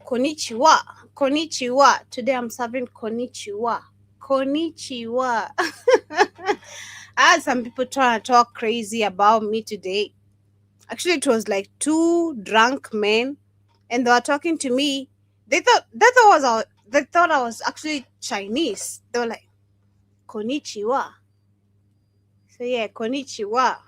Konnichiwa. Konnichiwa. Today I'm serving konnichiwa. Konnichiwa. I had some people trying to talk crazy about me today. Actually, it was like two drunk men, and they were talking to me. They thought I was actually Chinese. They were like, konnichiwa. So yeah, konnichiwa.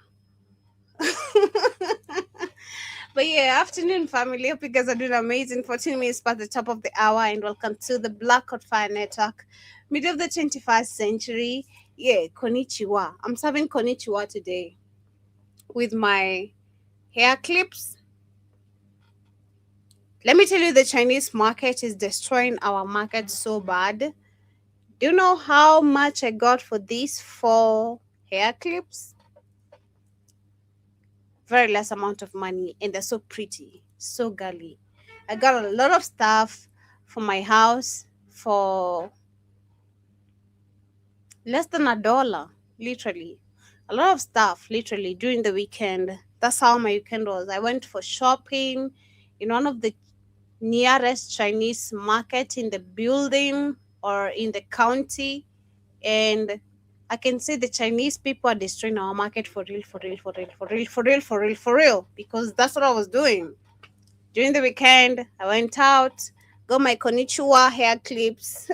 But yeah, afternoon family. Hope you guys are doing amazing. 14 minutes past the top of the hour, and welcome to the Black Hot Fire Network, middle of the 21st century. Yeah, konnichiwa. I'm serving konnichiwa today with my hair clips. Let me tell you, the Chinese market is destroying our market so bad. Do you know how much I got for these four hair clips? Very less amount of money, and they're so pretty, so girly. I got a lot of stuff for my house for less than $1, literally. A lot of stuff, literally, during the weekend. That's how my weekend was. I went for shopping in one of the nearest Chinese market in the building or in the county, and I can say the Chinese people are destroying our market for real, for real, for real, for real, for real, for real, for real, because that's what I was doing. During the weekend, I went out, got my konnichiwa hair clips.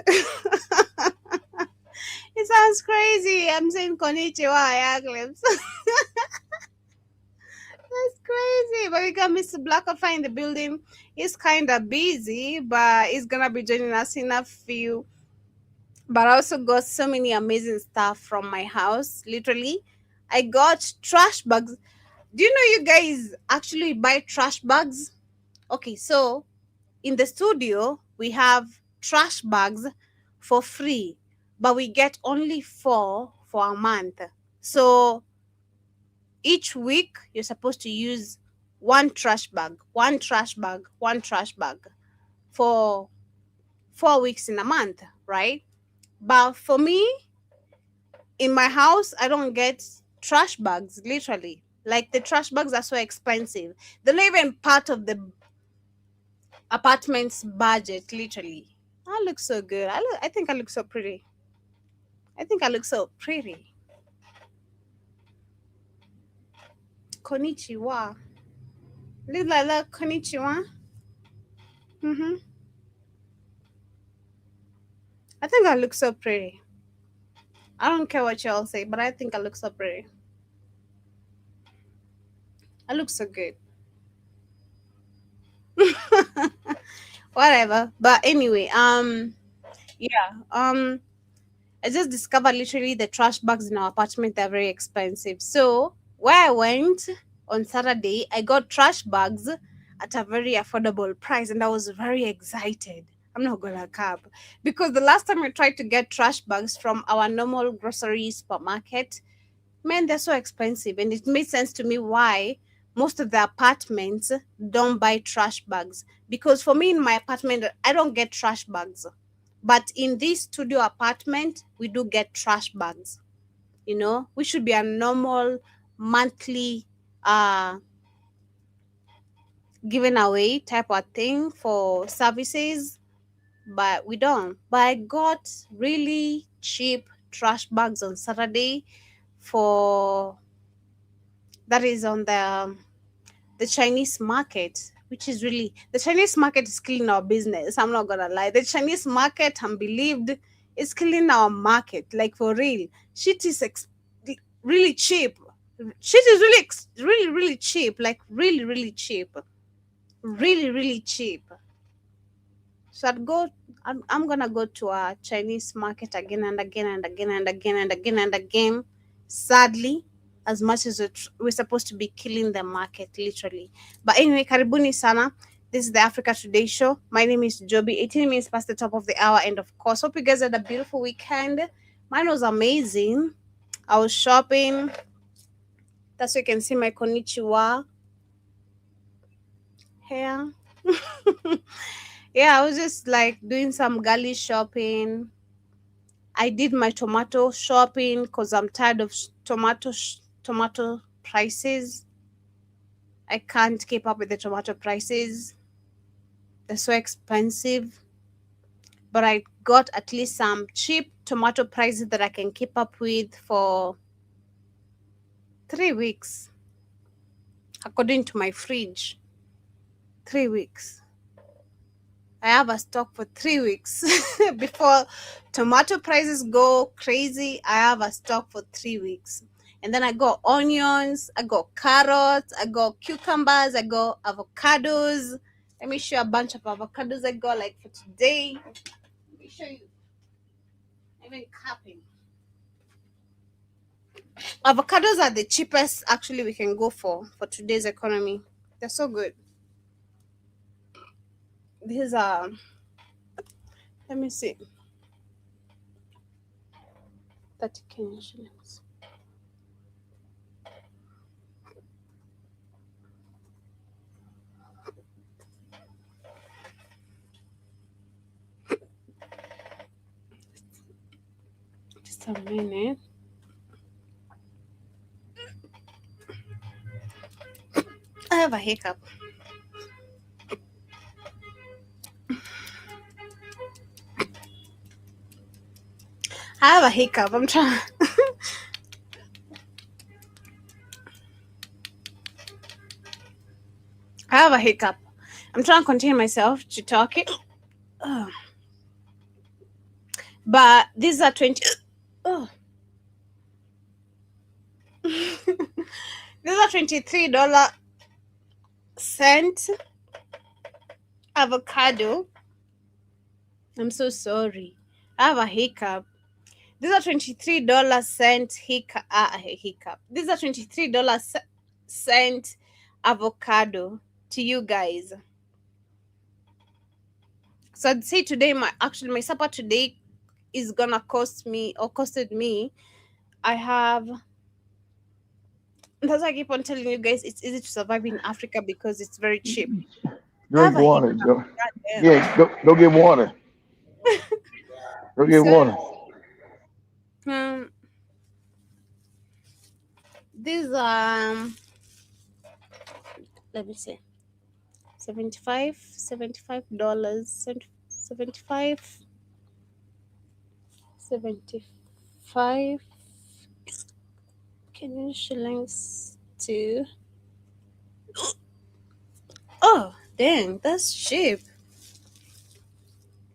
It sounds crazy. I'm saying konnichiwa hair clips. That's crazy. But we got Mr. Blackofa in the building. He's kind of busy, but he's gonna be joining us in a few. But I also got so many amazing stuff from my house. Literally, I got trash bags. Do you know you guys actually buy trash bags? Okay, so in the studio we have trash bags for free, but we get only four for a month. So each week you're supposed to use one trash bag, one trash bag, one trash bag for 4 weeks in a month, right? But for me, in my house, I don't get trash bags, literally. Like the trash bags are so expensive. They're not even part of the apartment's budget, literally. I look so good. I think I look so pretty. I think I look so pretty. Konnichiwa. Look like that, konnichiwa. Mm-hmm. I think I look so pretty. I don't care what y'all say, but I think I look so pretty. I look so good. Whatever. But anyway, yeah. I just discovered literally the trash bags in our apartment are very expensive. So where I went on Saturday, I got trash bags at a very affordable price, and I was very excited. I'm not gonna cap, because the last time I tried to get trash bags from our normal grocery supermarket, man, they're so expensive, and it made sense to me why most of the apartments don't buy trash bags. Because for me in my apartment, I don't get trash bags, but in this studio apartment, we do get trash bags. We should be a normal monthly uh given away type of thing for services, but we don't. But I got really cheap trash bags on Saturday for that is on the Chinese market, which is really, the Chinese market is killing our business. I'm not gonna lie. The Chinese market, I'm believed, is killing our market. Like for real, shit is really cheap. Shit is really really cheap. Like really really cheap. Really really cheap. So I'm gonna go to a Chinese market again and again and again and again and again and again. Sadly, as much as we're supposed to be killing the market, literally. But anyway, karibuni sana. This is the Africa Today show. My name is Joby. 18 minutes past the top of the hour, and of course, hope you guys had a beautiful weekend. Mine was amazing. I was shopping. That's why you can see my konnichiwa hair. Yeah, I was just like doing some girly shopping. I did my tomato shopping because I'm tired of tomato prices. I can't keep up with the tomato prices. They're so expensive, but I got at least some cheap tomato prices that I can keep up with for 3 weeks, according to my fridge. 3 weeks. I have a stock for 3 weeks. Before tomato prices go crazy, I have a stock for 3 weeks. And then I got onions, I got carrots, I got cucumbers, I got avocados. Let me show you a bunch of avocados I got like for today. Let me show you. Even capping. Avocados are the cheapest actually we can go for today's economy. They're so good. These are, let me see, 30 Kenyan shillings. Just a minute. I have a hiccup. I have a hiccup. I'm trying. I have a hiccup. I'm trying to contain myself to talking. Ugh. But these are 20. Oh. These are $23 avocado. I'm so sorry. I have a hiccup. These are $23 hiccup. These are $23 avocado to you guys. So I'd say today my supper today is gonna cost me or costed me. I have That's why I keep on telling you guys it's easy to survive in Africa because it's very cheap. I Drink have a hiccup. water. Go, Goddamn. yeah, go get water. Go I'm get serious. water. Um, these let me see, 75 $75, 75 75 Kenyan shillings to. Oh, dang, that's cheap.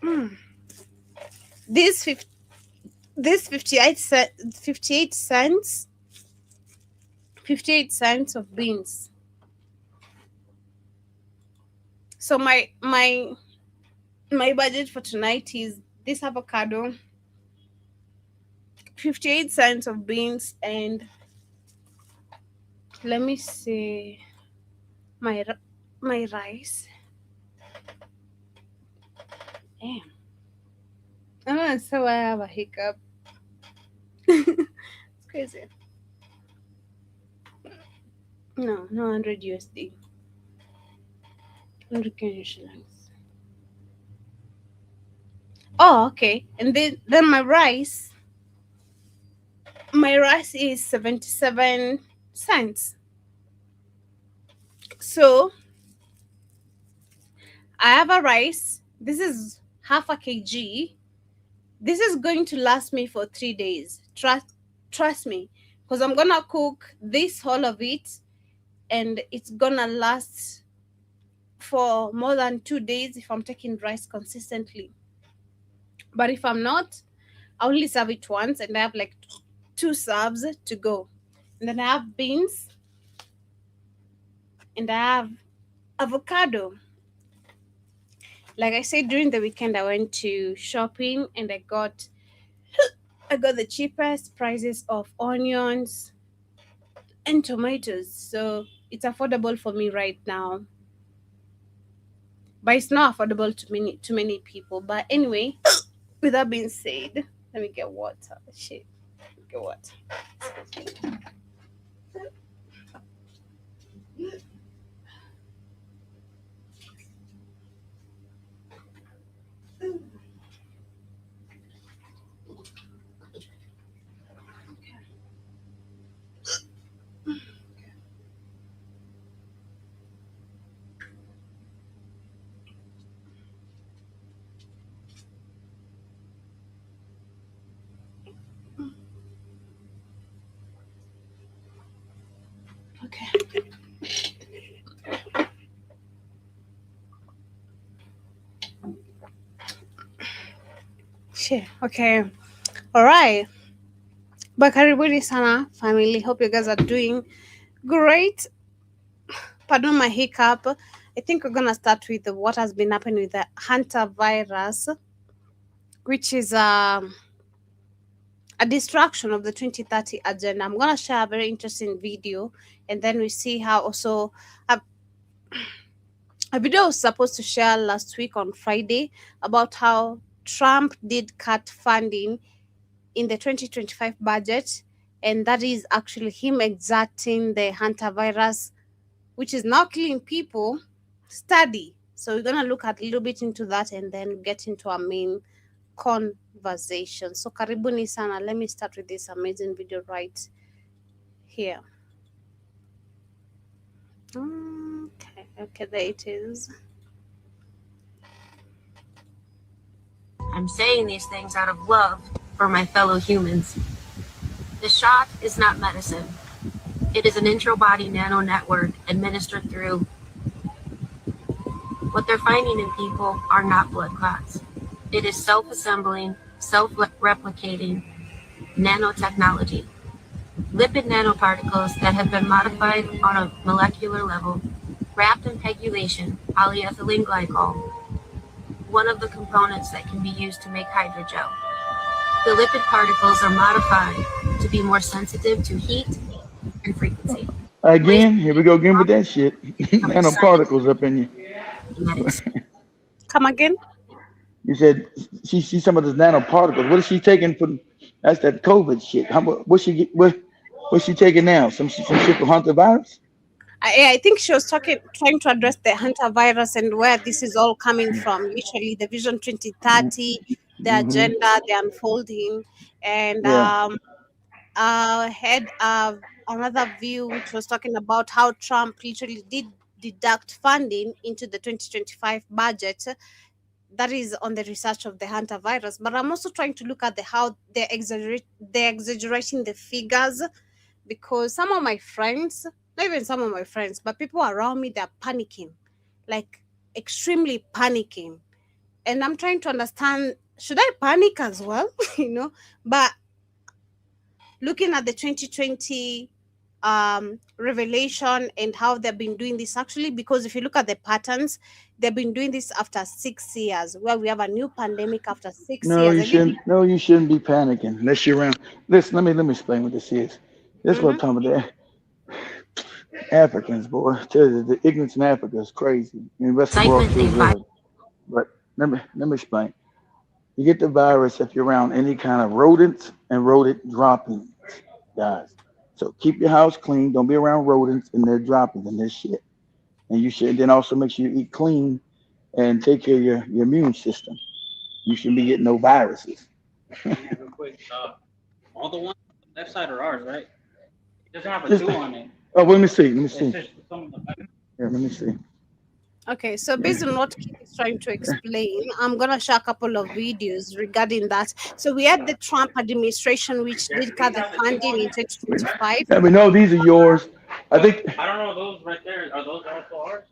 Mm. This 50, this 58 cents, 58 cents of beans. So my budget for tonight is this avocado, 58 cents of beans, and let me see, my rice. Damn. I don't know, so I have a hiccup. It's crazy. No 100 USD. 100 Kenyan shillings. Oh, okay. And then my rice is 77 cents. So I have a rice. This is half a kg. This is going to last me for 3 days. Trust me, because I'm gonna cook this whole of it, and it's gonna last for more than 2 days if I'm taking rice consistently. But if I'm not, I only serve it once, and I have like two serves to go. And then I have beans, and I have avocado. Like I said, during the weekend I went to shopping, and I got the cheapest prices of onions and tomatoes. So it's affordable for me right now. But it's not affordable to many people. But anyway, with that being said, let me get water. Shit. Get water. Okay. All right. But karibuni sana, family. Hope you guys are doing great. Pardon my hiccup. I think we're gonna start with what has been happening with the Hunter virus, which is a distraction of the 2030 agenda. I'm gonna share a very interesting video, and then we see how also a, a video I was supposed to share last week on Friday about how Trump did cut funding in the 2025 budget, and that is actually him exerting the hantavirus, which is now killing people, study. So we're gonna look at a little bit into that and then get into our main conversation. So karibuni sana. Let me start with this amazing video right here. Okay, there it is. I'm saying these things out of love for my fellow humans. The shot is not medicine. It is an intra-body nano network administered through. What they're finding in people are not blood clots. It is self-assembling, self-replicating nanotechnology. Lipid nanoparticles that have been modified on a molecular level, wrapped in pegylation, polyethylene glycol, one of the components that can be used to make hydrogel. The lipid particles are modified to be more sensitive to heat and frequency. Again, here we go again with that shit. Nanoparticles up in you. Come again? You said she sees some of those nanoparticles. What is she taking from? That's that COVID shit. What she get? What's she taking now? Some shit for Hunter virus? I think she was trying to address the hantavirus and where this is all coming from. Literally, the Vision 2030, the Mm-hmm. agenda, the unfolding, and Yeah. had another view which was talking about how Trump literally did deduct funding into the 2025 budget. That is on the research of the hantavirus. But I'm also trying to look at how they're exaggerating the figures, because some of my friends, not even some of my friends, but people around me, they're panicking, like extremely panicking. And I'm trying to understand, should I panic as well? But looking at the 2020 revelation and how they've been doing this, actually, because if you look at the patterns, they've been doing this after 6 years, where we have a new pandemic after six No, years. you I didn't. shouldn't. No, you shouldn't be panicking unless you're around. Listen, let me explain what this is. This is what Mm-hmm. I'm talking about. Africans, boy, I tell you, the ignorance in Africa is crazy. And the rest of the world too, really. But let me explain. You get the virus if you're around any kind of rodents and rodent droppings, guys. So keep your house clean. Don't be around rodents and their droppings and their shit. And you should then also make sure you eat clean and take care of your immune system. You shouldn't be getting no viruses. Real quick, all the ones on the left side are ours, right? It doesn't have a Just, two on it. oh, let me see. Let me It's see. just some of the back. Yeah, let me see. Okay, so Yeah. based on what Keith is trying to explain, I'm gonna share a couple of videos regarding that. So we had the Trump administration, which Yeah, did do these cut the have the two funding on in it? 2025. I mean, no, these are yours. I But think. I don't know those right there. Are those also ours?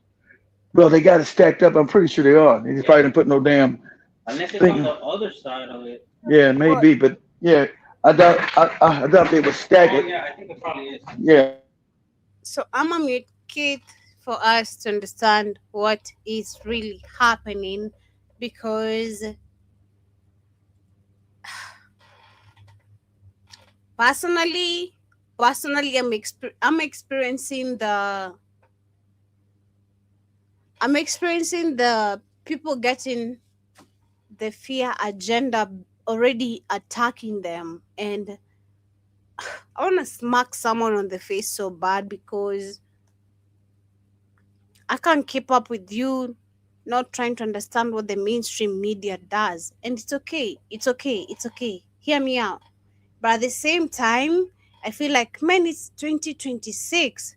Well, they got it stacked up. I'm pretty sure they are. They just Yeah. probably didn't put no damn Unless it's on thing. the other side of it. Yeah, Well, maybe, but yeah, I doubt they would stack Oh it. yeah, I think it probably is. Yeah. so I'm gonna mute Keith for us to understand what is really happening, because personally, I'm experiencing the people getting the fear agenda already attacking them, and I want to smack someone on the face so bad, because I can't keep up with you not trying to understand what the mainstream media does. And it's okay. It's okay. It's okay. Hear me out. But at the same time, I feel like, man, it's 2026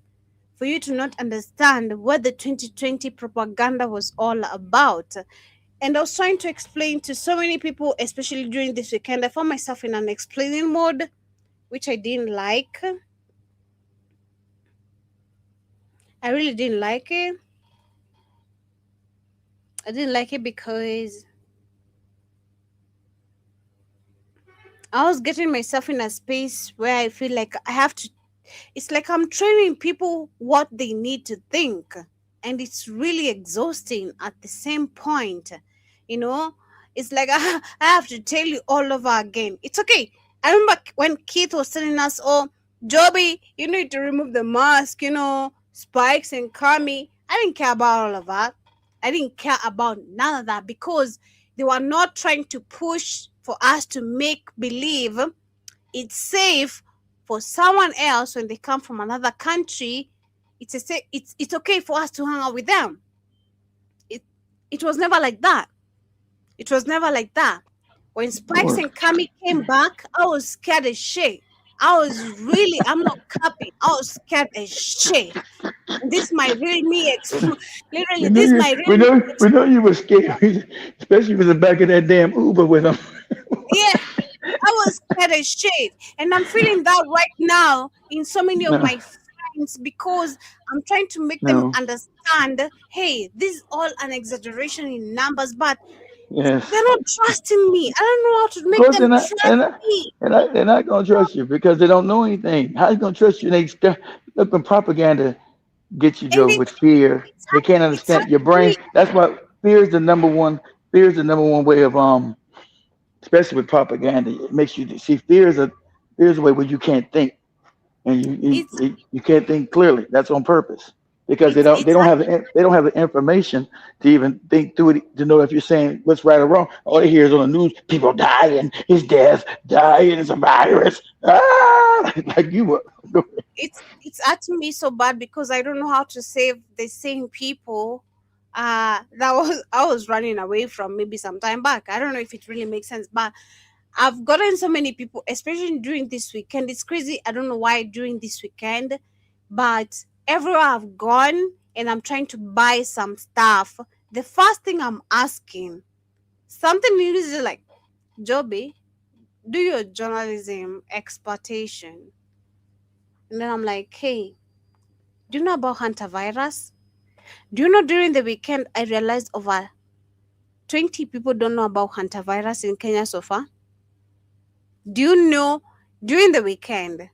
for you to not understand what the 2020 propaganda was all about. And I was trying to explain to so many people, especially during this weekend. I found myself in an explaining mode, which I didn't like. I really didn't like it. I didn't like it because I was getting myself in a space where I feel like I have to, it's like I'm training people what they need to think. And it's really exhausting at the same point. You know, it's like I have to tell you all over again. It's okay. I remember when Keith was telling us, oh, Joby, you need to remove the mask, Spikes and Kami. I didn't care about all of that. I didn't care about none of that because they were not trying to push for us to make believe it's safe for someone else when they come from another country. It's okay for us to hang out with them. It it was never like that. It was never like that. When Spikes Or and Kami came back, I was scared as shit. I'm not capping. I was scared as shit. This my real me. we Literally, know this you, my real me. we know you were scared, especially with the back of that damn Uber with them. Yeah, I was scared as shit. And I'm feeling that right now in so many of No, my friends because I'm trying to make them no, understand, hey, this is all an exaggeration in numbers, but yes. they're not trusting me. I don't know how to Of make course, them trust me. they're not gonna trust you because they don't know anything. How you gonna trust you? Look, when propaganda gets you, And Joe, with fear. They can't it's hard understand your for brain. me. That's why fear is the number one. Fear is the number one way of especially with propaganda. It makes you see fear is a way where you can't think and It's you can't think clearly. That's on purpose because they it's don't have they don't have the information to even think through it to know if you're saying what's right or wrong. All they hear is on the news, people dying, his death, dying, it's a virus. Ah, like you were. it's hurting me so bad because I don't know how to save the same people that was I was running away from maybe some time back. I don't know if it really makes sense, but I've gotten so many people, especially during this weekend. It's crazy. I don't know why during this weekend, but everywhere I've gone and I'm trying to buy some stuff, the first thing I'm asking, something is like, Joby, do your journalism exportation. And then I'm like, hey, do you know about hantavirus? Do you know during the weekend I realized over 20 people don't know about hantavirus in Kenya so far? Do you know during the weekend,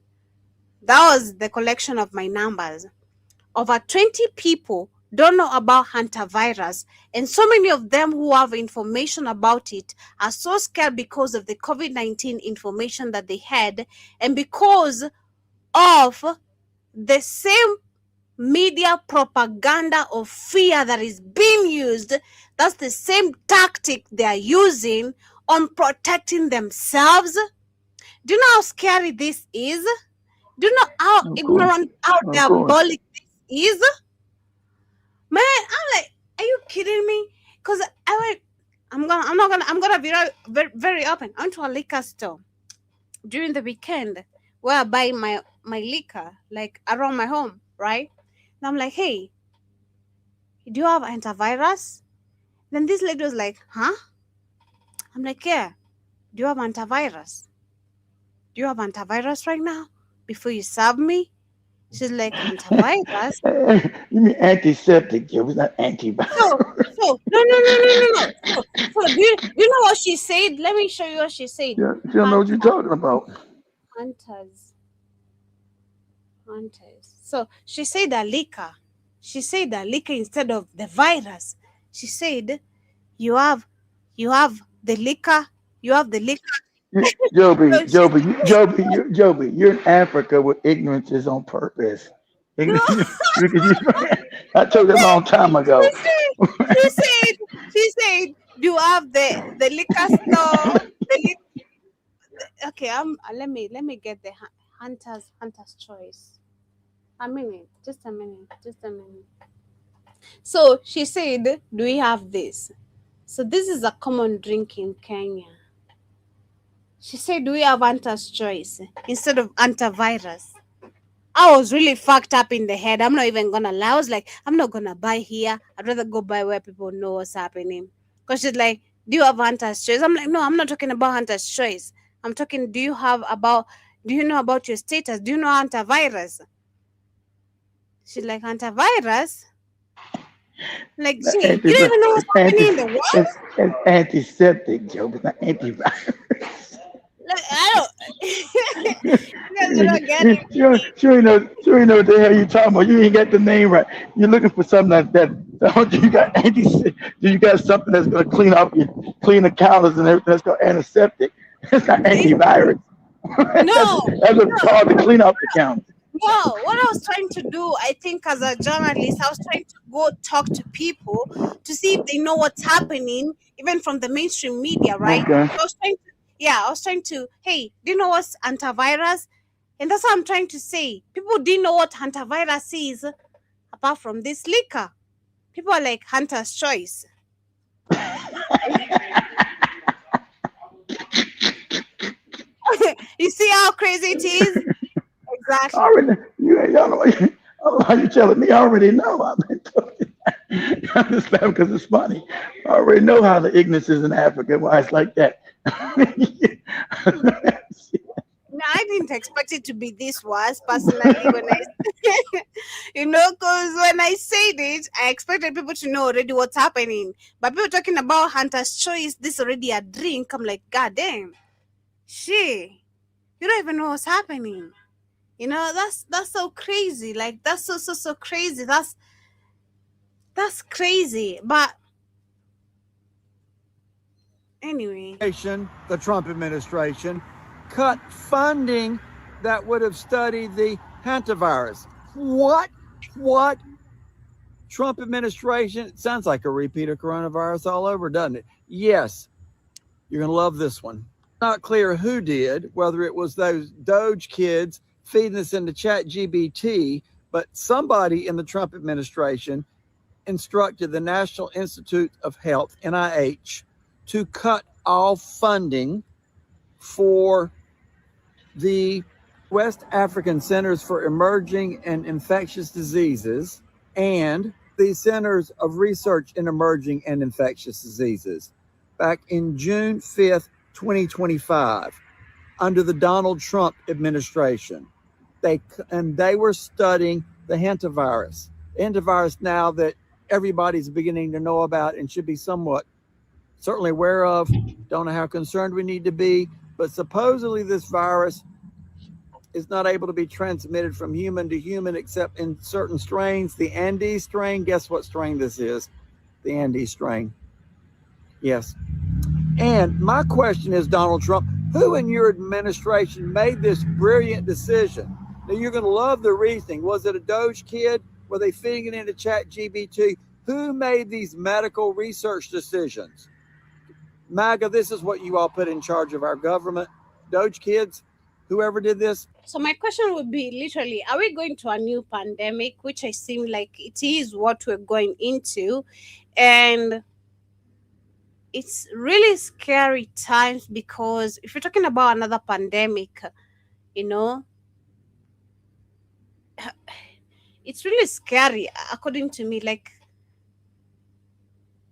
that was the collection of my numbers. Over 20 people don't know about hantavirus, and so many of them who have information about it are so scared because of the COVID-19 information that they had, and because of the same media propaganda of fear that is being used. That's the same tactic they are using on protecting themselves. Do you know how scary this is? Do you know how Of course, ignorant, how of course. diabolic this is? Man, I'm like, are you kidding me? Because I'm gonna be very, very open. I went to a liquor store during the weekend where I buy my liquor, like around my home, right? And I'm like, hey, do you have antivirus? Then this lady was like, huh? I'm like, yeah. Do you have antivirus? Do you have antivirus right now before you serve me? She's like, antivirus? You mean antiseptic, Joe? It's not So, antivirus. no. So do you know what she said? Let me show you what she said. You don't know what you're talking about. Hunters, hunters. So she said the liquor. She said the liquor instead of the virus. She said, you have, you have the liquor. You have the liquor. Joby, So she, Joby, you're in Africa where ignorance is on purpose. no. I told you a long time She ago. said, she said, she said, do you have the liquor store? Okay, let me get the hunter's choice. A minute, just a minute, just a minute. So she said, do we have this? So this is a common drink in Kenya. She said, do we have hunter's choice instead of antivirus? I was really fucked up in the head. I'm not even gonna lie. I was like, I'm not gonna buy here. I'd rather go buy where people know what's happening. Because she's like, do you have Hunter's Choice? I'm like, no, I'm not talking about Hunter's Choice. I'm talking, do you know about your status? Do you know antivirus? She's like, antivirus? Like, gee, you don't even know what's happening in the world? It's antiseptic, Joby. It's not antivirus. Like, I guys are not getting me. Sure, you know what the hell you talking about. You ain't got the name right. You're looking for something that you got you got something that's gonna clean the counters and everything. That's called antiseptic. It's not See? antivirus. No, That's what it's called to clean up the counters. no. What I was trying to do, I think, as a journalist, I was trying to go talk to people to see if they know what's happening, even from the mainstream media, right? Okay. So I was trying to, yeah, I was trying to, hey, do you know what's antivirus? And that's what I'm trying to say. People didn't know what antivirus is apart from this liquor. People are like Hunter's choice. You see how crazy it is? I Exactly. already, y'all know, I don't know how you telling me. I already know. I've been talking. I just laugh because it's funny. I already know how the ignorance is in Africa. Why it's like that. No, I didn't expect it to be this worse personally when I, because when I said it, I expected people to know already what's happening. But people talking about Hunter's Choice, this already a drink. I'm like, God damn, shit, you don't even know what's happening. That's so crazy. Like that's so crazy. That's crazy. But anyway, The Trump administration cut funding that would have studied the hantavirus. What? What? Trump administration, it sounds like a repeat of coronavirus all over, doesn't it? Yes. You're going to love this one. Not clear who did, whether it was those Doge kids feeding us into ChatGPT, but somebody in the Trump administration instructed the National Institute of Health, NIH, to cut all funding for the West African Centers for Emerging and Infectious Diseases and the Centers of Research in Emerging and Infectious Diseases back in June 5th, 2025, under the Donald Trump administration. They were studying the hantavirus. Hantavirus now that everybody's beginning to know about and should be somewhat certainly aware of. Don't know how concerned we need to be, but supposedly this virus is not able to be transmitted from human to human except in certain strains. The Andes strain, guess what strain this is? The Andes strain. Yes. And my question is, Donald Trump, who in your administration made this brilliant decision? Now, you're going to love the reasoning. Was it a Doge kid? Were they feeding it into ChatGPT? Who made these medical research decisions? MAGA, this is what you all put in charge of our government. Doge kids, whoever did this. so my question would be literally, are we going to a new pandemic, which I seem like it is what we're going into, and it's really scary times because if you're talking about another pandemic, you know, it's really scary according to me. Like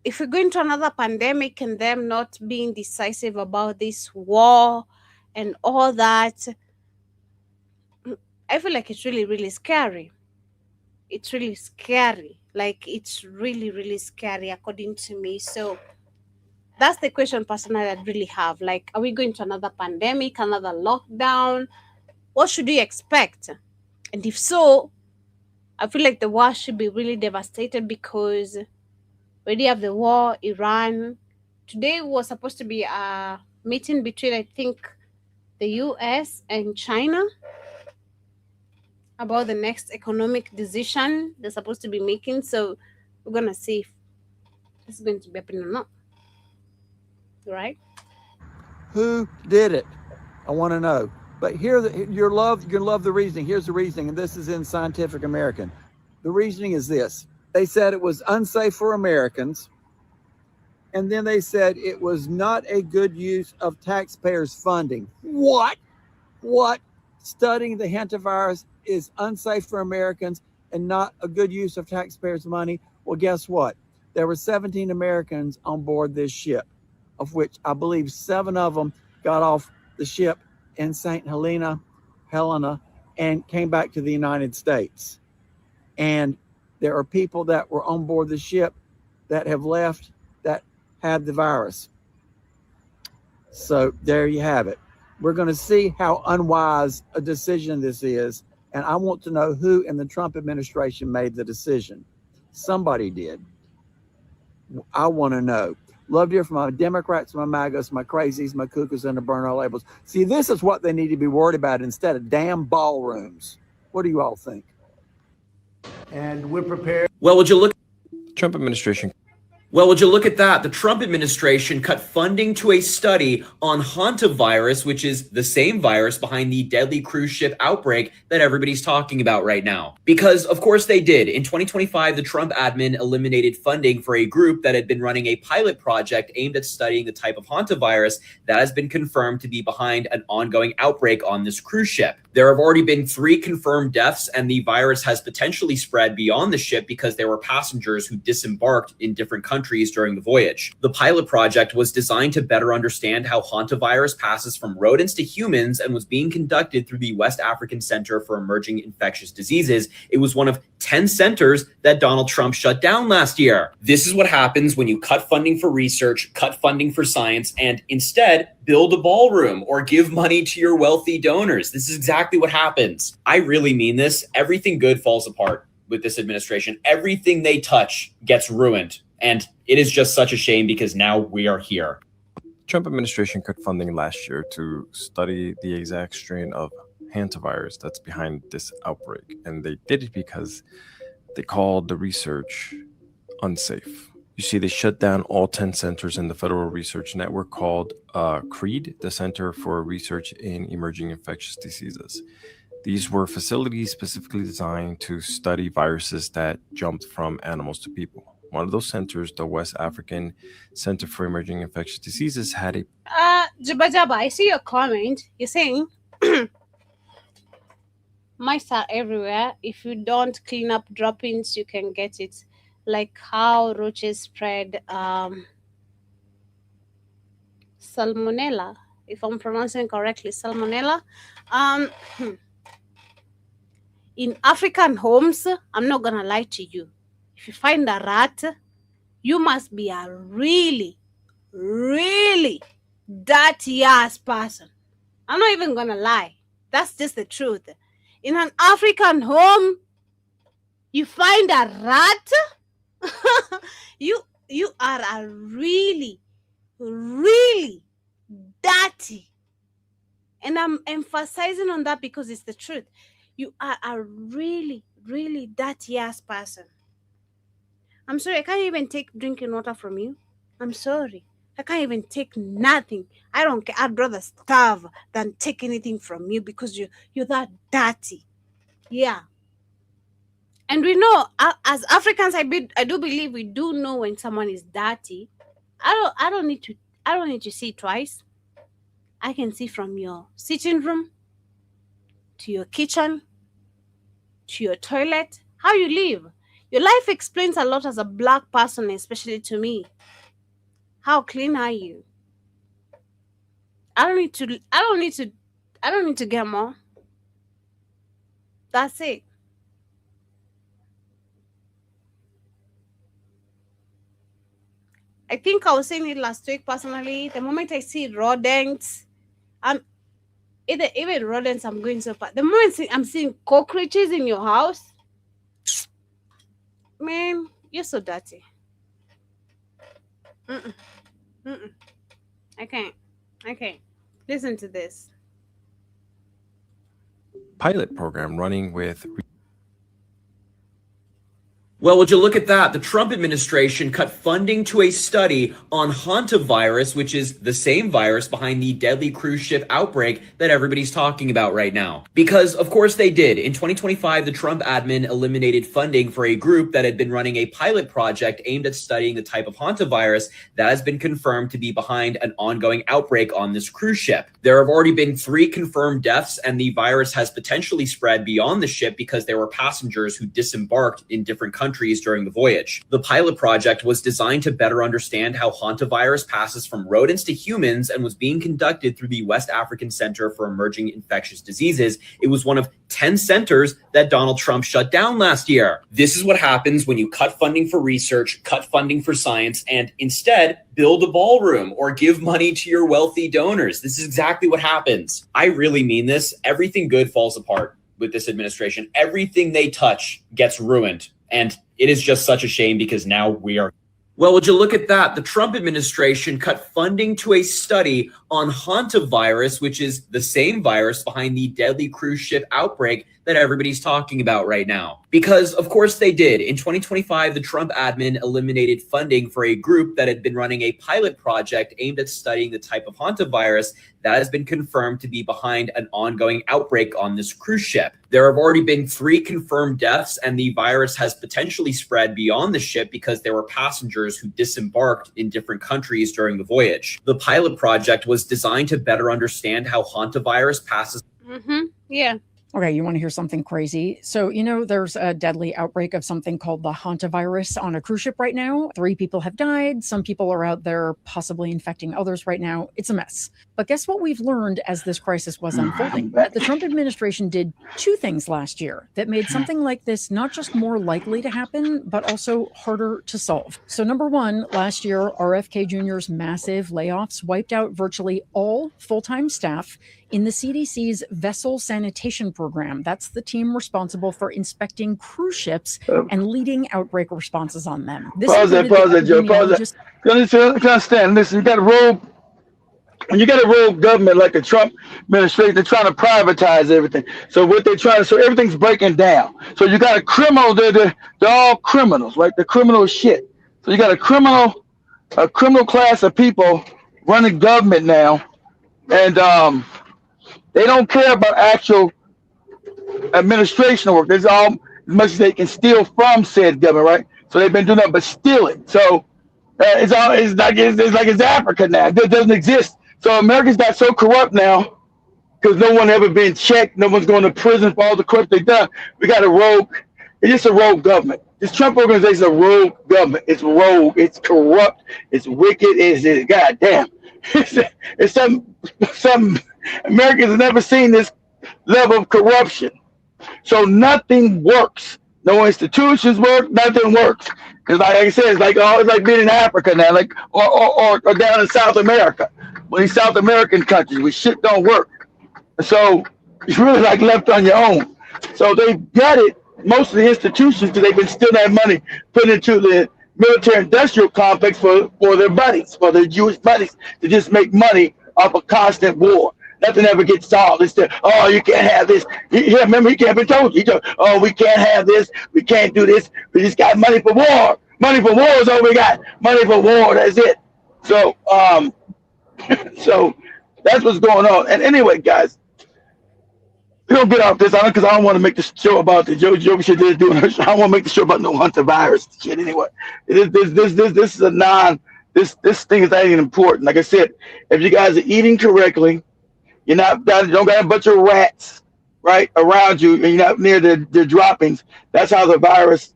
if we're going to another pandemic and them not being decisive about this war and all that, I feel like it's really, really scary. It's really scary. Like it's really, really scary according to me. So that's the question personally I really have. Like, are we going to another pandemic, another lockdown? What should we expect? And if so, I feel like the world should be really devastated because we already have the war, Iran. Today was supposed to be a meeting between, I think, the US and China about the next economic decision they're supposed to be making. So we're going to see if this is going to be happening or not. Right? Who did it? I want to know. But here, you're going to love the reasoning. Here's the reasoning, and this is in Scientific American. The reasoning is this. They said it was unsafe for Americans, and then they said it was not a good use of taxpayers' funding. What? What? Studying the hantavirus is unsafe for Americans and not a good use of taxpayers' money? Well, guess what? There were 17 Americans on board this ship, of which I believe 7 of them got off the ship in St. Helena, and came back to the United States. And there are people that were on board the ship that have left that had the virus. So there you have it. We're going to see how unwise a decision this is. And I want to know who in the Trump administration made the decision. Somebody did. I want to know. Love to hear from my Democrats, my MAGAs, my crazies, my cuckoos, and the burn all labels. See, this is what they need to be worried about instead of damn ballrooms. What do you all think? And we're prepared. Well, would you look Trump administration? Well, would you look at that? The Trump administration cut funding to a study on hantavirus, which is the same virus behind the deadly cruise ship outbreak that everybody's talking about right now. Because, of course, they did. In 2025, the Trump admin eliminated funding for a group that had been running a pilot project aimed at studying the type of hantavirus that has been confirmed to be behind an ongoing outbreak on this cruise ship. There have already been 3 confirmed deaths, and the virus has potentially spread beyond the ship because there were passengers who disembarked in different countries during the voyage. The pilot project was designed to better understand how hantavirus passes from rodents to humans and was being conducted through the West African Center for Emerging Infectious Diseases. It was one of 10 centers that Donald Trump shut down last year. This is what happens when you cut funding for research, cut funding for science, and instead build a ballroom or give money to your wealthy donors. This is exactly what happens. I really mean this. Everything good falls apart with this administration. Everything they touch gets ruined. And it is just such a shame because now we are here. Trump administration cut funding last year to study the exact strain of hantavirus that's behind this outbreak. And they did it because they called the research unsafe. You see, they shut down all 10 centers in the Federal Research Network called CREED, the Center for Research in Emerging Infectious Diseases. These were facilities specifically designed to study viruses that jumped from animals to people. One of those centers, the West African Center for Emerging Infectious Diseases, had a... Jabba, I see your comment. You're saying mice are everywhere. If you don't clean up droppings, you can get it. Like how roaches spread salmonella, if I'm pronouncing correctly, salmonella. In African homes, I'm not gonna lie to you. If you find a rat, you must be a really, really dirty ass person. I'm not even gonna lie. That's just the truth. In an African home, you find a rat, you are a really, really dirty. And I'm emphasizing on that because it's the truth. You are a really, really dirty ass person. I'm sorry, I can't even take drinking water from you. I'm sorry. I can't even take nothing. I don't care. I'd rather starve than take anything from you because you're that dirty. Yeah. And we know, as Africans, I do believe we do know when someone is dirty. I don't need to see twice. I can see from your sitting room to your kitchen to your toilet, how you live. Your life explains a lot as a Black person, especially to me. How clean are you? I don't need to get more. That's it. I think I was saying it last week personally. The moment I see rodents, even rodents, I'm going so far. The moment I'm seeing cockroaches in your house, man, you're so dirty. I can't. Listen to this. Pilot program running with... Well, would you look at that? The Trump administration cut funding to a study on hantavirus, which is the same virus behind the deadly cruise ship outbreak that everybody's talking about right now. Because, of course, they did. In 2025, the Trump admin eliminated funding for a group that had been running a pilot project aimed at studying the type of hantavirus that has been confirmed to be behind an ongoing outbreak on this cruise ship. There have already been 3 confirmed deaths, and the virus has potentially spread beyond the ship because there were passengers who disembarked in different countries countries during the voyage. The pilot project was designed to better understand how hantavirus passes from rodents to humans and was being conducted through the West African Center for Emerging Infectious Diseases. It was one of 10 centers that Donald Trump shut down last year. This is what happens when you cut funding for research, cut funding for science, and instead build a ballroom or give money to your wealthy donors. This is exactly what happens. I really mean this. Everything good falls apart with this administration. Everything they touch gets ruined. And it is just such a shame because now we are. Well, would you look at that? The Trump administration cut funding to a study on hantavirus, which is the same virus behind the deadly cruise ship outbreak that everybody's talking about right now. Because, of course, they did. In 2025, the Trump admin eliminated funding for a group that had been running a pilot project aimed at studying the type of hantavirus that has been confirmed to be behind an ongoing outbreak on this cruise ship. There have already been 3 confirmed deaths, and the virus has potentially spread beyond the ship because there were passengers who disembarked in different countries during the voyage. The pilot project was designed to better understand how hantavirus passes. Yeah. Okay, you want to hear something crazy? So, there's a deadly outbreak of something called the hantavirus on a cruise ship right now. 3 people have died. Some people are out there possibly infecting others right now. It's a mess. But guess what we've learned as this crisis was unfolding? That the Trump administration did 2 things last year that made something like this not just more likely to happen, but also harder to solve. So number 1, last year, RFK Jr.'s massive layoffs wiped out virtually all full-time staff in the CDC's vessel sanitation program. That's the team responsible for inspecting cruise ships and leading outbreak responses on them. Pause that, Joe. Pause that. You understand? Listen, you got a rogue government like the Trump administration. They're trying to privatize everything. So what they're trying to, so everything's breaking down. So you got a criminal. They're all criminals, right? The criminal shit. So you got a criminal class of people running government now, and they don't care about actual administration work. There's all as much as they can steal from said government, right? So they've been doing that, but steal it. So it's like it's Africa now. It doesn't exist. So America's got so corrupt now because no one ever been checked. No one's going to prison for all the corrupt they've done. We got a rogue. It's just a rogue government. This Trump organization is a rogue government. It's rogue. It's corrupt. It's wicked. It's goddamn. It's some Americans have never seen this level of corruption. So nothing works. No institutions work. Nothing works. Because like I said, it's like being in Africa now, like or down in South America. When these South American countries where shit don't work. So you're really like left on your own. So they gutted most of the institutions because they've been stealing that money, putting it into the military-industrial complex for their buddies, for their Jewish buddies, to just make money off a constant war. Nothing ever gets solved. It's you can't have this. Remember, he can't be told you. We can't have this. We can't do this. We just got money for war. Money for war is all we got. Money for war. That's it. So, so that's what's going on. And anyway, guys, we don't get off this because I don't want to make the show about the Joe shit they're doing. I don't want to make the show about no hantavirus shit anyway. This is this thing is not even important. Like I said, if you guys are eating correctly, you don't got a bunch of rats right around you, and you're not near the droppings. That's how the virus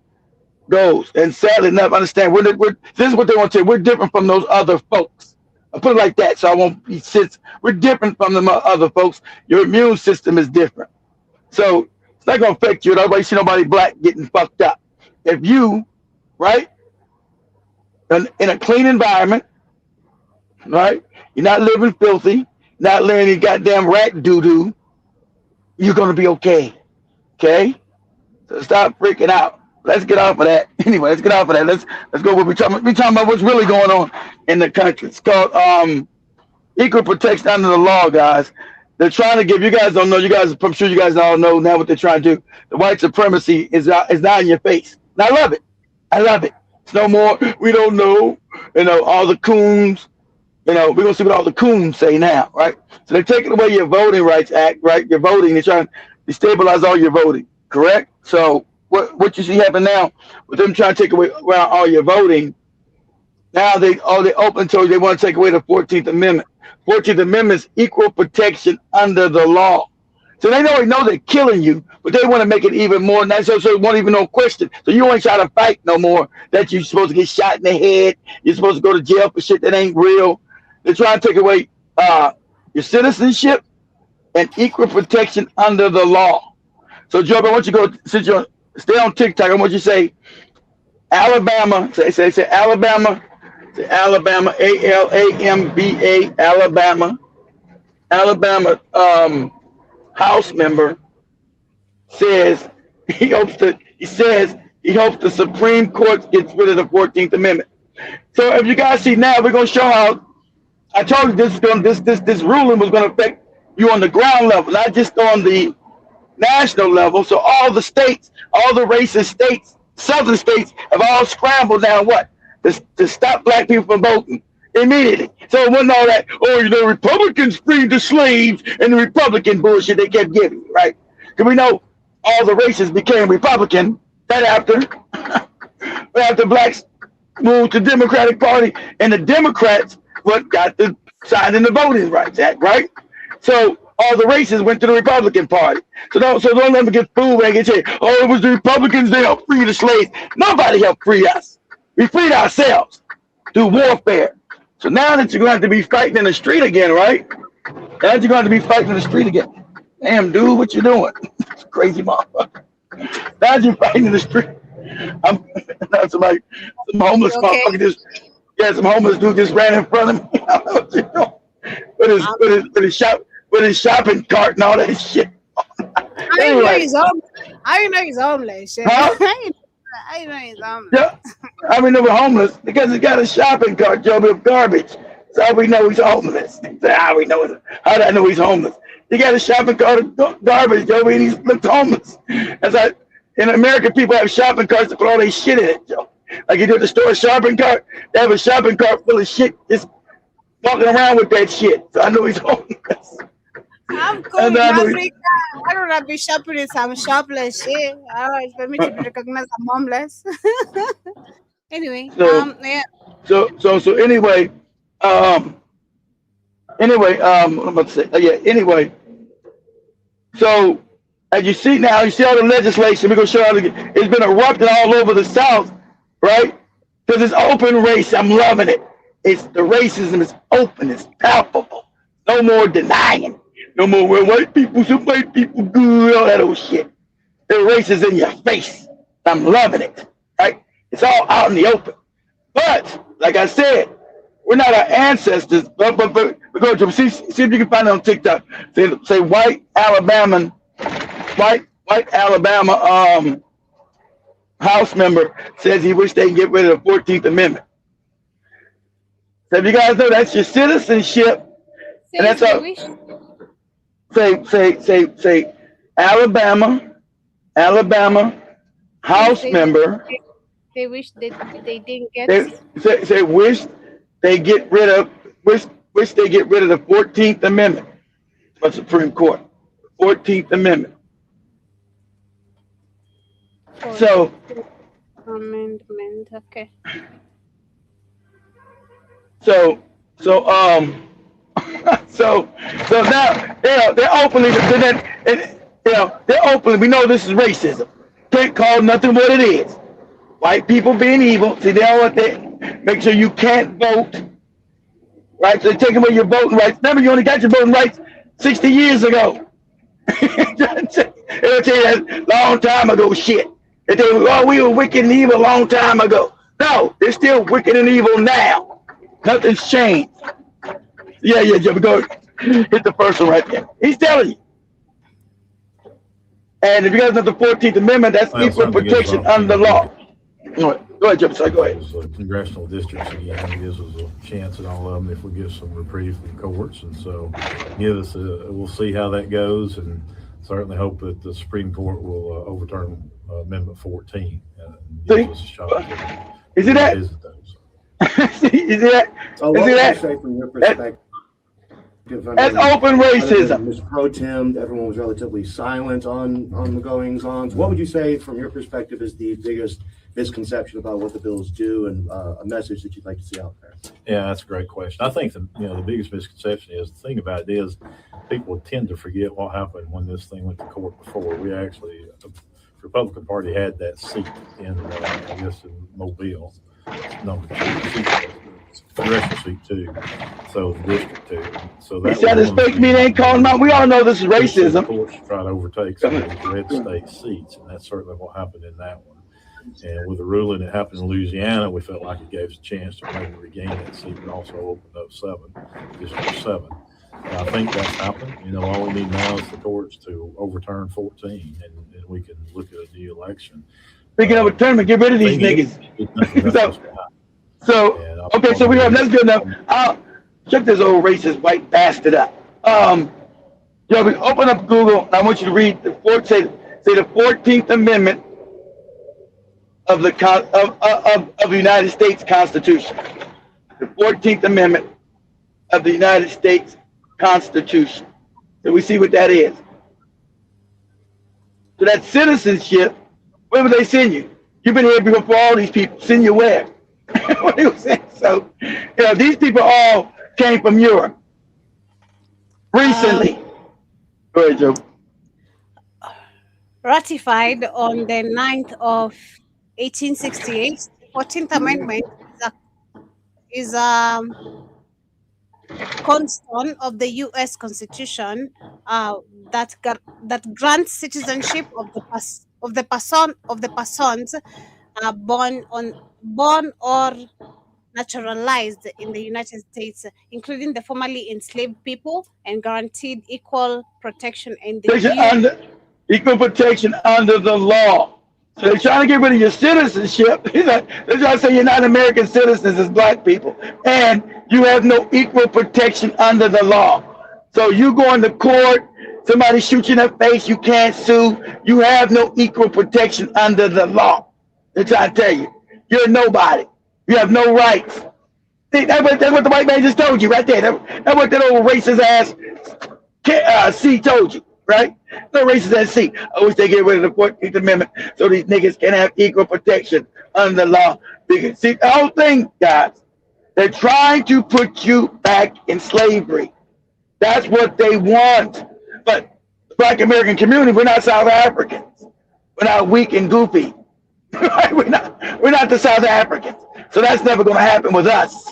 goes. And sadly enough, understand this is what they want to say. We're different from those other folks. I put it like that, so I won't be since we're different from the other folks. Your immune system is different, so it's not gonna affect you. Nobody see nobody black getting fucked up. If you, right, in a clean environment, right, you're not living filthy, not laying any goddamn rat doo-doo, you're gonna be okay. Okay, so stop freaking out. Let's get off of that. Anyway, let's get off of that. Let's go. We're talking about what's really going on in the country. It's called equal protection under the law, guys. They're trying to give you guys don't know. You guys, I'm sure you guys all know now what they're trying to do. The white supremacy is now in your face. And I love it. I love it. It's no more. We don't know. All the coons. We're gonna see what all the coons say now, right? So they're taking away your Voting Rights Act, right? Your voting. They're trying to destabilize all your voting. Correct. So. What you see happen now with them trying to take away all your voting, now they open to they want to take away the 14th Amendment. 14th Amendment is equal protection under the law. So they already know they're killing you, but they want to make it even more than that. So it won't even no question. So you ain't trying to fight no more that you're supposed to get shot in the head. You're supposed to go to jail for shit that ain't real. They're trying to take away your citizenship and equal protection under the law. So Joe, I want you to go, since you stay on TikTok, I want you to say Alabama, say Alabama, say Alabama, ALAMBA, Alabama House member says he hopes the Supreme Court gets rid of the 14th Amendment. So if you guys see now, we're gonna show how I told you this ruling was gonna affect you on the ground level, not just on the national level. So all the states, all the racist states, southern states have all scrambled now to stop black people from voting immediately. So it wasn't all that, the Republicans freed the slaves and the Republican bullshit they kept giving, right? Because we know all the racists became Republican right after blacks moved to Democratic Party, and the Democrats got the signed in the Voting Rights Act, right? So all the racists went to the Republican Party. So don't let them get fooled and get said, it was the Republicans, they helped free the slaves. Nobody helped free us. We freed ourselves through warfare. So now that you're going to have to be fighting in the street again, right? Now you're going to be fighting in the street again. Damn, dude, what you doing? Crazy motherfucker. Now you're fighting in the street. Some homeless motherfucker some homeless dude just ran in front of me. I don't know what you doing. With his shopping cart and all that shit. I didn't know he's homeless. Huh? I didn't know he's homeless. Yeah, I mean, they were homeless because he got a shopping cart, Joe, with garbage. So how we know he's homeless? How did I know he's homeless? He got a shopping cart of garbage, Joe, and he looked homeless. That's like, in America, people have shopping carts to put all their shit in it, Joe. Like you do at the store, shopping cart, they have a shopping cart full of shit, just walking around with that shit. So I know he's homeless. I'm cool in Africa. I don't have to be shopping in some shopless shit. I don't expect me to be recognized as homeless. Anyway, yeah. So anyway, what I'm about to say, anyway. So as you see now, you see all the legislation. We're gonna show how it's been erupting all over the South, right? Because it's open race. I'm loving it. The racism is open. It's palpable. No more denying. No more white people good, all that old shit. The race is in your face. I'm loving it. Right? It's all out in the open. But like I said, we're not our ancestors. But go to see if you can find it on TikTok. Say white Alabama House member says he wish they can get rid of the 14th Amendment. So if you guys know that's your citizenship, and that's all. Say Alabama House member. They wish they didn't get. Say wish they get rid of the 14th Amendment by Supreme Court. 14th Amendment. So amendment, okay. So now they're openly we know this is racism. Can't call nothing what it is. White people being evil. See, they don't want that. Make sure you can't vote. Right? So they take away your voting rights. Remember, you only got your voting rights 60 years ago. They'll tell you that long time ago shit. They tell you, we were wicked and evil a long time ago. No, they're still wicked and evil now. Nothing's changed. Yeah, Jimmy, go hit the first one right there. He's telling you. And if you guys know the 14th Amendment, that's equal protection under the law. Go ahead, Jimmy. Sorry, go ahead. Congressional districts again. It gives us a chance in all of them if we give some reprieve from courts, and so we'll see how that goes, and certainly hope that the Supreme Court will overturn Amendment 14. Is it that? Is it that? So what would you say from your perspective? That's open racism. Ms. Pro Tem, everyone was relatively silent on the goings-ons. What would you say from your perspective is the biggest misconception about what the bills do and a message that you'd like to see out there? Yeah, that's a great question. I think the biggest misconception is, the thing about it is people tend to forget what happened when this thing went to court before. We actually, the Republican Party had that seat in, I guess, in Mobile, number 2 seat, congressional seat 2, so the district 2. So that said this fake meat ain't calling them out. We all know this is racism. The courts try to overtake some of these red state seats, and that's certainly what happened in that one. And with the ruling that happened in Louisiana, we felt like it gave us a chance to maybe regain that seat, but also opened up 7, District 7. And I think that's happened. All we need now is the courts to overturn 14, and we can look at a new election. Speaking of a tournament, get rid of these niggas. Okay, so that's good enough. Check this old racist white bastard up. We open up Google. I want you to read the 14th Amendment of the United States Constitution. The 14th Amendment of the United States Constitution. So we see what that is. So that citizenship, where would they send you? You've been here before all these people. Send you where? What he was saying. So, these people all came from Europe recently. Go ahead, Joe. Ratified on the 9th of 1868, 14th Amendment is a cornerstone of the U.S. Constitution that grants citizenship of the persons born or naturalized in the United States, including the formerly enslaved people, and guaranteed equal protection in the equal protection under the law. So they're trying to get rid of your citizenship. They're trying to say you're not American citizens as black people, and you have no equal protection under the law. So you go into court, somebody shoots you in the face, you can't sue. You have no equal protection under the law. They're trying to tell you, you're nobody. You have no rights. See, that's what the white man just told you right there. That's what that old racist ass C told you, right? The racist ass C. I wish they get rid of the 14th Amendment so these niggas can have equal protection under the law. Because, see, the whole thing, guys, they're trying to put you back in slavery. That's what they want. But the Black American community, we're not South Africans. We're not weak and goofy. We're not the South Africans. So that's never going to happen with us,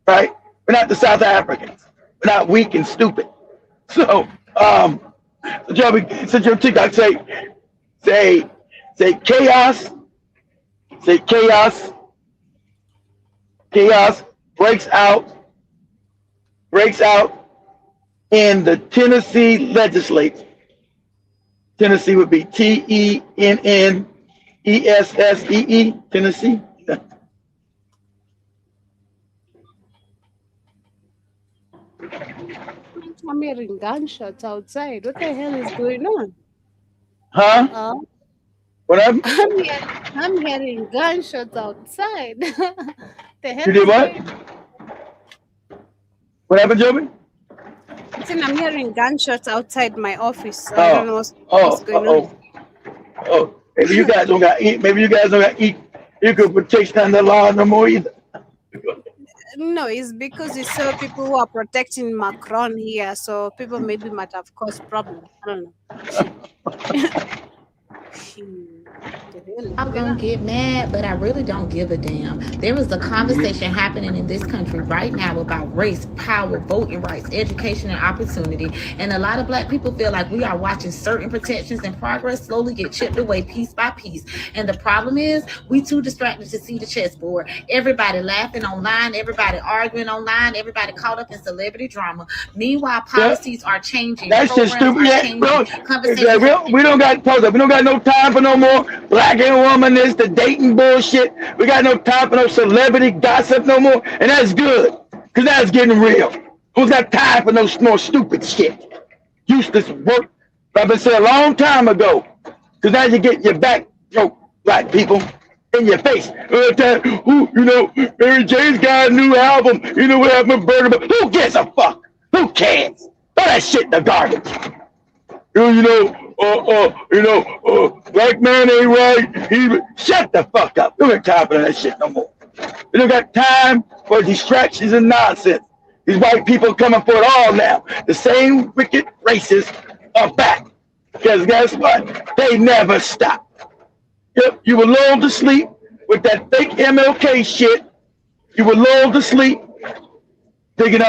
right? We're not the South Africans. We're not weak and stupid. So, since your TikTok say chaos, chaos breaks out in the Tennessee legislature. Tennessee would be Tennessee, Tennessee. I'm hearing gunshots outside. What the hell is going on? Huh? What happened? I'm hearing gunshots outside. The hell you did what? What happened, Joby? I'm hearing gunshots outside my office. So I don't know what's going on. Maybe you guys don't got equal protection under the law no more either. No, it's because you saw people who are protecting Macron here, so people maybe might have caused problems. I don't know. I'm gonna get mad, but I really don't give a damn. There is a conversation happening in this country right now about race, power, voting rights, education, and opportunity. And a lot of black people feel like we are watching certain protections and progress slowly get chipped away piece by piece. And the problem is we too distracted to see the chessboard. Everybody laughing online, everybody arguing online, everybody caught up in celebrity drama. Meanwhile, policies are changing. That's just stupid. We don't got no time for no more black and woman the dating bullshit. We got no time for no celebrity gossip no more, and that's good because that's getting real. Who's got time for no more stupid shit? Useless work. I've been saying a long time ago, because now you get your back broke, black people, in your face. Mary J's got a new album. You know what happened with Burger? Who gives a fuck? Who cares? Throw that shit in the garbage. black man ain't right. Shut the fuck up. You ain't time for that shit no more. You don't got time for distractions and nonsense. These white people coming for it all now. The same wicked racists are back. Because guess what? They never stop. Yep, you were lulled to sleep with that fake MLK shit. You were lulled to sleep thinking,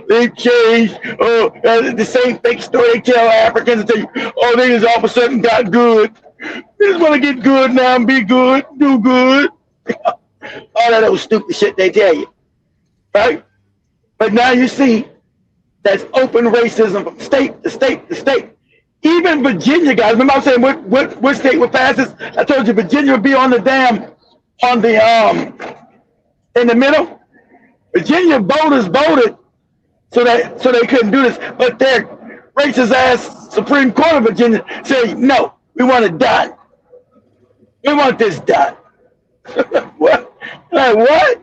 they changed. The same fake story they tell Africans. They tell you, they just all of a sudden got good. They just want to get good now and be good, do good. All that old stupid shit they tell you, right? But now you see that's open racism from state to state to state. Even Virginia, guys. Remember I was saying what state would pass this? I told you Virginia would be on the in the middle. Virginia voters voted so they couldn't do this, but their racist ass Supreme Court of Virginia said no, we want it done. We want this done. What? Like what?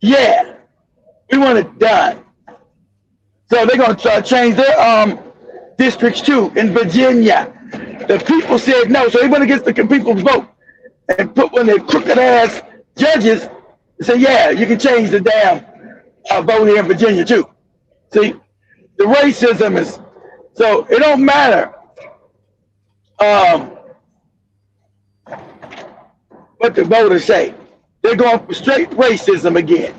Yeah, we want it done. So they're gonna try to change their districts too in Virginia. The people said no, so they went against the people's vote and put one of their crooked ass judges and say, yeah, you can change the damn vote here in Virginia too. See, the racism is so it don't matter what the voters say. They're going for straight racism again.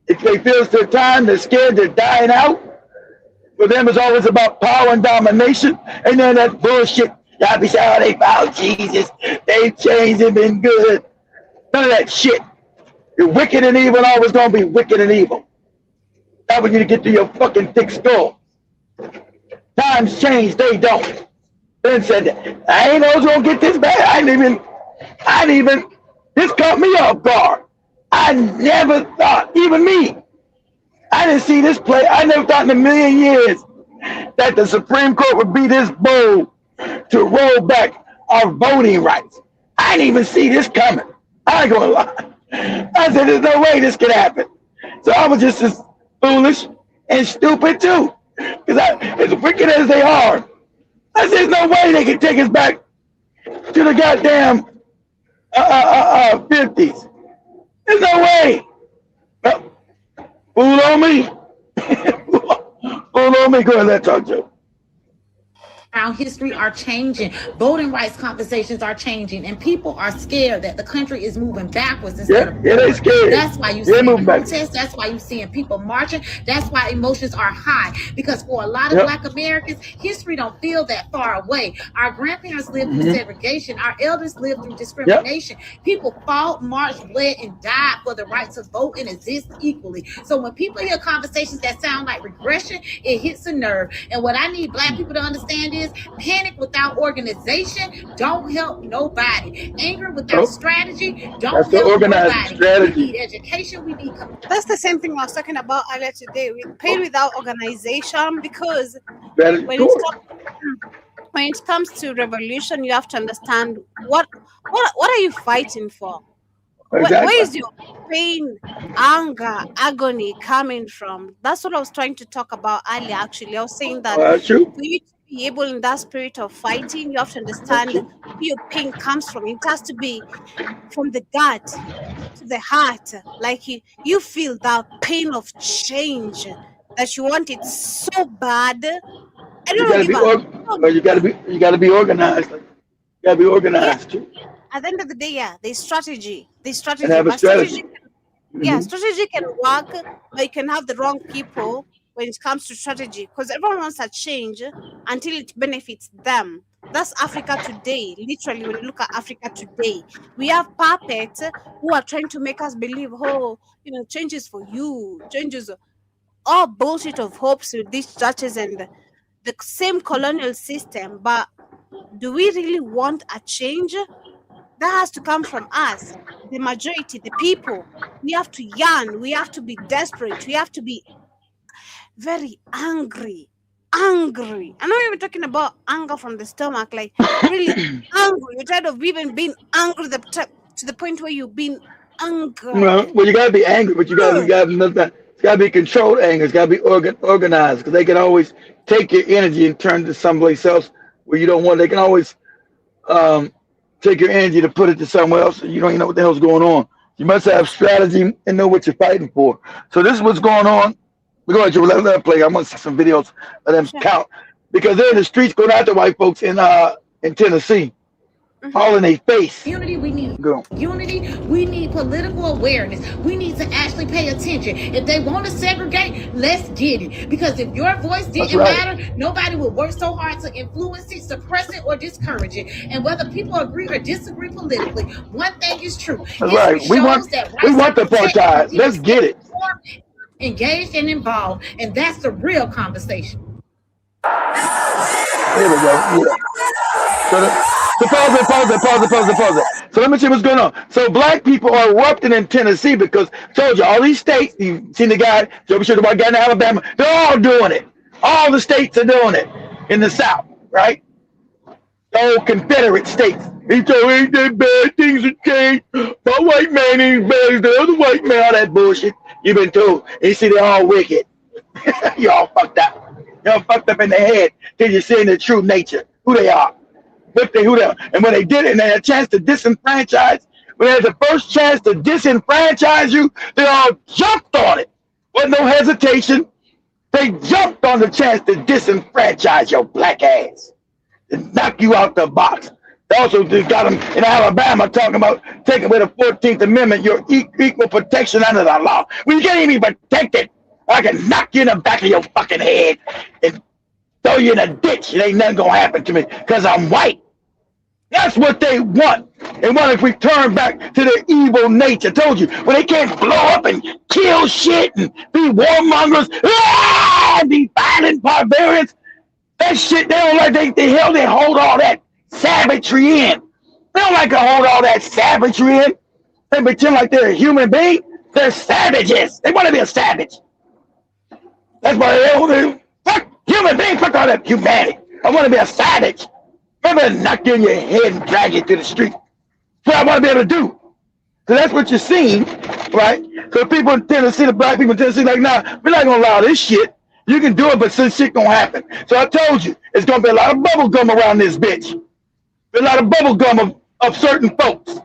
If they feel it's their time, they're scared, they're dying out. For them, it's always about power and domination. And then that bullshit. Y'all be saying, they found Jesus. They changed him and good. None of that shit. You're wicked and evil, always going to be wicked and evil. That's what you get to your fucking thick skull. Times change, they don't. Then said, I ain't always going to get this bad. I didn't even, this caught me off guard. I never thought, even me, I didn't see this play. I never thought in a million years that the Supreme Court would be this bold to roll back our voting rights. I didn't even see this coming. I ain't gonna lie. I said, there's no way this could happen. So I was just as foolish and stupid too. Because as wicked as they are, I said, there's no way they can take us back to the goddamn 50s. There's no way. Fool on me. Fool on me. Go ahead, let's talk, Joe. Our history are changing. Voting rights conversations are changing, and people are scared that the country is moving backwards instead of forward. They scared. That's why you see protests. That's why you seeing people marching. That's why emotions are high, because for a lot of Black Americans, history don't feel that far away. Our grandparents lived through segregation. Our elders lived through discrimination. People fought, marched, bled, and died for the right to vote and exist equally. So when people hear conversations that sound like regression, it hits a nerve. And what I need Black people to understand is panic without organization don't help nobody. Anger without strategy don't help nobody. Strategy. We need education. We need. That's the same thing I was talking about earlier today. We pain without organization, because when it comes to revolution, you have to understand what are you fighting for. Exactly. Where is your pain, anger, agony coming from? That's what I was trying to talk about earlier. Actually, I was saying that for you to be able in that spirit of fighting, you have to understand where your pain comes from. It has to be from the gut to the heart. Like you feel that pain of change, that you want it so bad. You gotta be organized. You gotta be organized too. At the end of the day, there's strategy. And have a strategy. Strategy can work, but you can have the wrong people when it comes to strategy, because everyone wants a change until it benefits them. That's Africa today. Literally, when you look at Africa today, we have puppets who are trying to make us believe, changes for you, changes, all bullshit of hopes with these churches and the same colonial system. But do we really want a change? That has to come from us, the majority, the people. We have to yearn. We have to be desperate. We have to be very angry. I know you're talking about anger from the stomach, like really angry. You're tired of even being angry to the point where you've been angry. Well, you gotta be angry, but it's gotta be controlled anger. It's gotta be organized, because they can always take your energy and turn it to someplace else where you don't want. They can always take your energy to put it to somewhere else. You don't even know what the hell's going on. You must have strategy and know what you're fighting for. So this is what's going on. We're going to let them play. I'm going to see some videos of them count, because they're in the streets going after white folks in Tennessee, all in their face. Unity, we need unity. We need political awareness. We need to actually pay attention. If they want to segregate, let's get it. Because if your voice didn't matter, nobody would work so hard to influence it, suppress it, or discourage it. And whether people agree or disagree politically, one thing is true. That's right. We want the apartheid. Let's get it. Engaged and involved, and that's the real conversation. There we go. Yeah. So pause it. So let me see what's going on. So black people are erupting in Tennessee because I told you all these states. You've seen the guy, Joe Bishop, the white guy in Alabama. They're all doing it. All the states are doing it in the South, right? The old Confederate states. He told me that bad things have changed. My white man ain't as bad as the other white man. All that bullshit you've been told. And you see, they're all wicked. You all fucked up. You're fucked up in the head till you're seeing the true nature, who they are. Who they are. And when they did it and they had a chance to disenfranchise, when they had the first chance to disenfranchise you, they all jumped on it. With no hesitation. They jumped on the chance to disenfranchise your black ass and knock you out the box. They also just got them in Alabama talking about taking away the 14th Amendment, your equal protection under the law. When you can't even be protected, I can knock you in the back of your fucking head and throw you in a ditch. It ain't nothing gonna happen to me because I'm white. That's what they want. They want to return back to their evil nature. I told you, when they can't blow up and kill shit and be warmongers, be violent barbarians, that shit, they don't like, they hold all that savagery in. They don't like to hold all that savagery in. They pretend like they're a human being. They're savages. They want to be a savage. That's why they fuck human beings, fuck all that humanity. I want to be a savage. I'm going to knock you in your head and drag you to the street. That's what I want to be able to do. So that's what you're seeing, right? So people in Tennessee, the black people in Tennessee, like, nah, we're not going to allow this shit. You can do it, but some shit going to happen. So I told you, it's going to be a lot of bubble gum around this bitch. A lot of bubble gum of certain folks.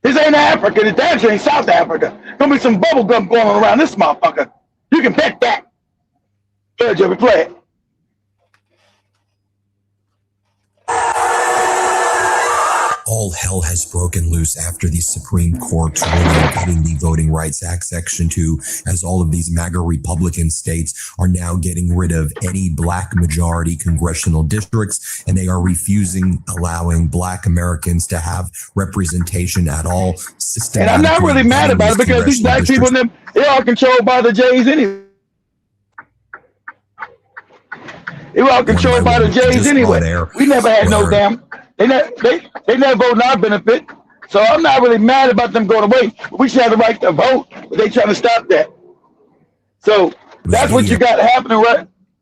This ain't Africa. This damn sure ain't South Africa. Gonna be some bubble gum going on around this motherfucker. You can bet that. Go ahead, Joey, play it. All hell has broken loose after the Supreme Court's ruling gutting the Voting Rights Act Section 2, as all of these MAGA Republican states are now getting rid of any black majority congressional districts, and they are refusing allowing black Americans to have representation at all. And I'm not really mad about it because these black people, they're all controlled by the Jays anyway. They were all controlled by the Jays anyway. We never had no damn. They never vote in our benefit. So I'm not really mad about them going away. We should have the right to vote, but they trying to stop that. So that's what you got happening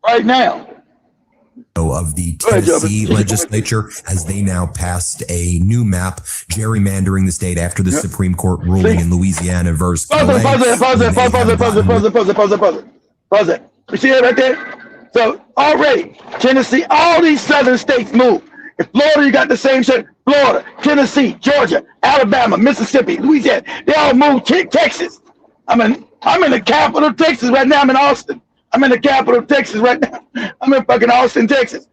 right now. Of the Tennessee legislature, as they now passed a new map gerrymandering the state after the Supreme Court ruling in Louisiana versus Pause it. You see that right there? So already, Tennessee, all these southern states moved. In Florida, you got the same shit. Florida, Tennessee, Georgia, Alabama, Mississippi, Louisiana. They all moved to Texas. I'm in the capital of Texas right now. I'm in Austin. I'm in the capital of Texas right now. I'm in fucking Austin, Texas.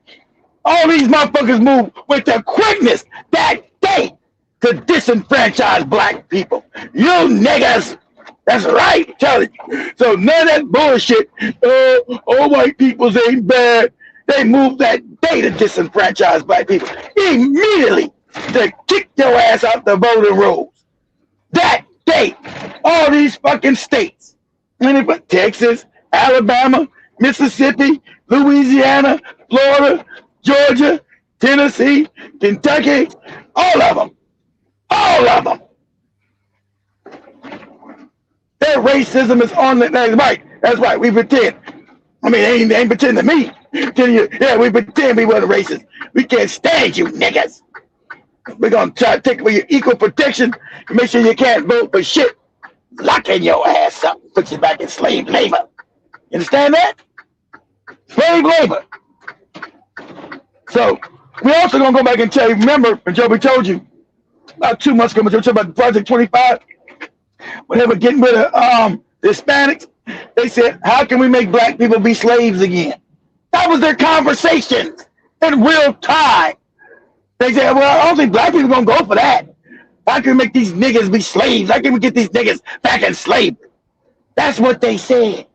All these motherfuckers moved with the quickness that day to disenfranchise black people. You niggas. That's right, tell it. So none of that bullshit. All white peoples ain't bad. They moved that day to disenfranchise black people. Immediately to kick your ass out the voting rolls. That day, all these fucking states, Texas, Alabama, Mississippi, Louisiana, Florida, Georgia, Tennessee, Kentucky, all of them. Their racism is on the that's right. That's right. We pretend. I mean, they ain't pretending to me. Yeah, we pretend we weren't racist. We can't stand you niggas. We're gonna try to take away your equal protection and make sure you can't vote for shit. Locking your ass up, put you back in slave labor. You understand that? Slave labor. So we also gonna go back and tell you, remember when Joby told you about 2 months ago, when Joby told about Project 25, when they were getting rid of the Hispanics, they said, how can we make black people be slaves again? That was their conversation in real time. They said, well, I don't think black people gonna go for that. How can we make these niggas be slaves? How can we get these niggas back in slavery? That's what they said.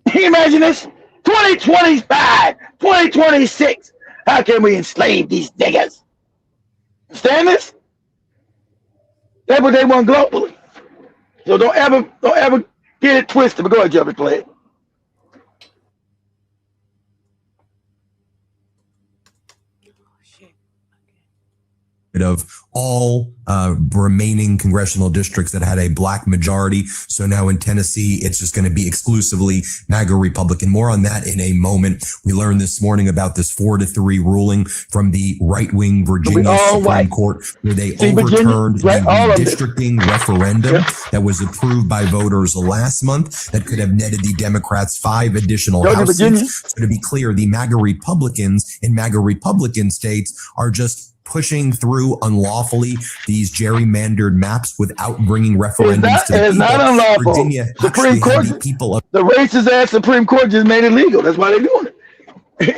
Can you imagine this? 2025, 2026. How can we enslave these niggas? Understand this? That's what they want globally. So don't ever get it twisted. But go ahead, Jeffrey, play it. Of all remaining congressional districts that had a black majority. So now in Tennessee, it's just going to be exclusively MAGA Republican. More on that in a moment. We learned this morning about this 4-3 ruling from the right-wing Virginia Supreme Court, where they overturned the redistricting referendum that was approved by voters last month that could have netted the Democrats 5 additional House seats. So to be clear, the MAGA Republicans in MAGA Republican states are just pushing through unlawfully these gerrymandered maps without bringing referendums to the people. It's not unlawful. Virginia Supreme Court, the racist ass Supreme Court just made it legal. That's why they're doing it.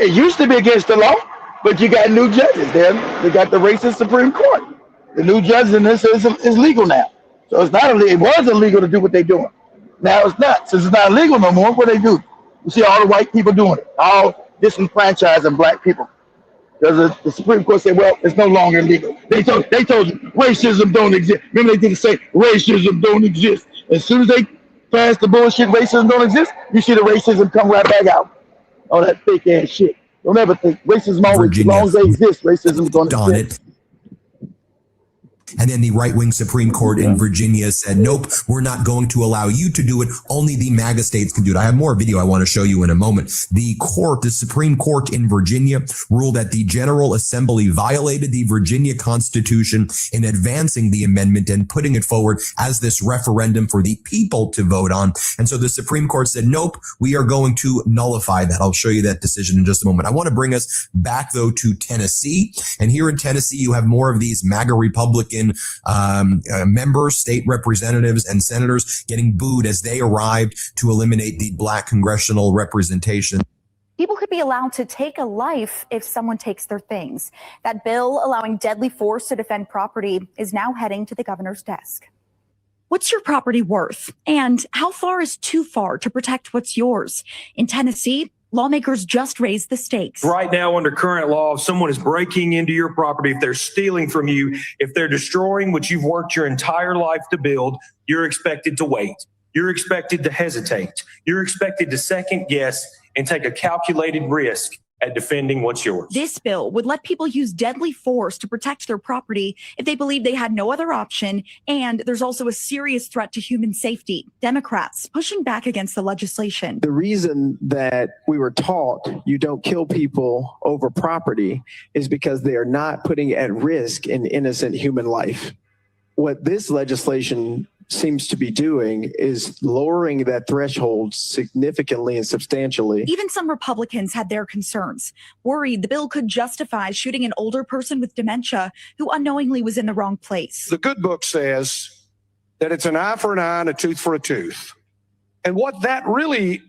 It used to be against the law, but you got new judges. They got the racist Supreme Court. The new judges in this is legal now. So it's not illegal. It was illegal to do what they're doing. Now it's not. Since it's not illegal no more, what they do? You see all the white people doing it, all disenfranchising black people. Because the Supreme Court said, well, it's no longer legal. They told you racism don't exist. Remember they didn't say racism don't exist. As soon as they passed the bullshit racism don't exist, you see the racism come right back out. All that fake ass shit. Don't ever think racism always, as long as they exist, racism is going to exist. And then the right-wing Supreme Court in Virginia said, nope, we're not going to allow you to do it. Only the MAGA states can do it. I have more video I want to show you in a moment. The Supreme Court in Virginia ruled that the General Assembly violated the Virginia Constitution in advancing the amendment and putting it forward as this referendum for the people to vote on. And so the Supreme Court said, nope, we are going to nullify that. I'll show you that decision in just a moment. I want to bring us back, though, to Tennessee. And here in Tennessee, you have more of these MAGA Republican members, state representatives, and senators getting booed as they arrived to eliminate the black congressional representation. People could be allowed to take a life if someone takes their things. That bill allowing deadly force to defend property is now heading to the governor's desk. What's your property worth? And how far is too far to protect what's yours? In Tennessee, lawmakers just raised the stakes. Right now, under current law, if someone is breaking into your property, if they're stealing from you, if they're destroying what you've worked your entire life to build, you're expected to wait. You're expected to hesitate. You're expected to second guess and take a calculated risk at defending what's yours. This bill would let people use deadly force to protect their property if they believe they had no other option, and there's also a serious threat to human safety. Democrats pushing back against the legislation. The reason that we were taught you don't kill people over property is because they are not putting at risk an innocent human life. What this legislation seems to be doing is lowering that threshold significantly and substantially. Even some Republicans had their concerns, worried the bill could justify shooting an older person with dementia who unknowingly was in the wrong place. The good book says that it's an eye for an eye and a tooth for a tooth. And what that really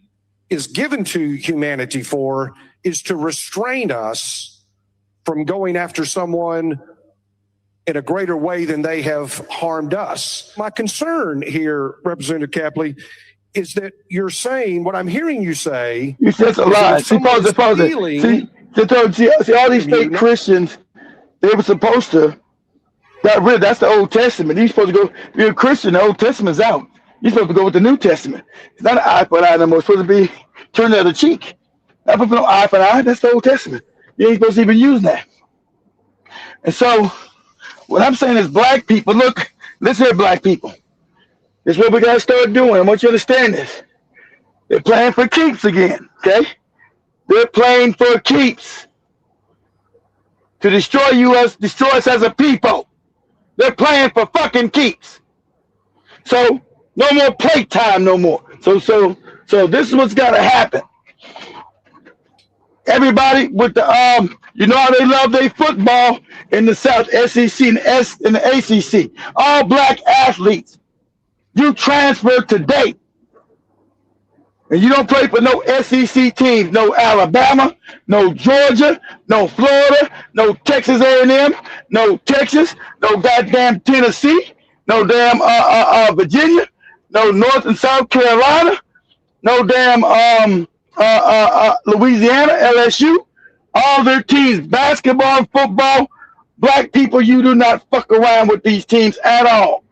is given to humanity for is to restrain us from going after someone in a greater way than they have harmed us. My concern here, Representative Capley, is that you're saying, what I'm hearing you say... You said a lie. See, pause it. See, all these fake Christians, they were supposed to... That's the Old Testament. You're supposed to go... If you're a Christian, the Old Testament's out. You're supposed to go with the New Testament. It's not an eye for an eye no more. It's supposed to be turn the other cheek. Not for no eye for an eye. That's the Old Testament. You ain't supposed to even use that. And so... what I'm saying is black people, look, listen here, black people. This is what we got to start doing. I want you to understand this. They're playing for keeps again, okay? They're playing for keeps. To destroy us as a people. They're playing for fucking keeps. So, no more playtime no more. So this is what's got to happen. Everybody with the you know how they love their football in the South, SEC and the ACC. All black athletes. You transfer today, and you don't play for no SEC teams, no Alabama, no Georgia, no Florida, no Texas A&M, no Texas, no goddamn Tennessee, no damn Virginia, no North and South Carolina, no damn Louisiana, LSU. All their teams, basketball, football, black people, you do not fuck around with these teams at all.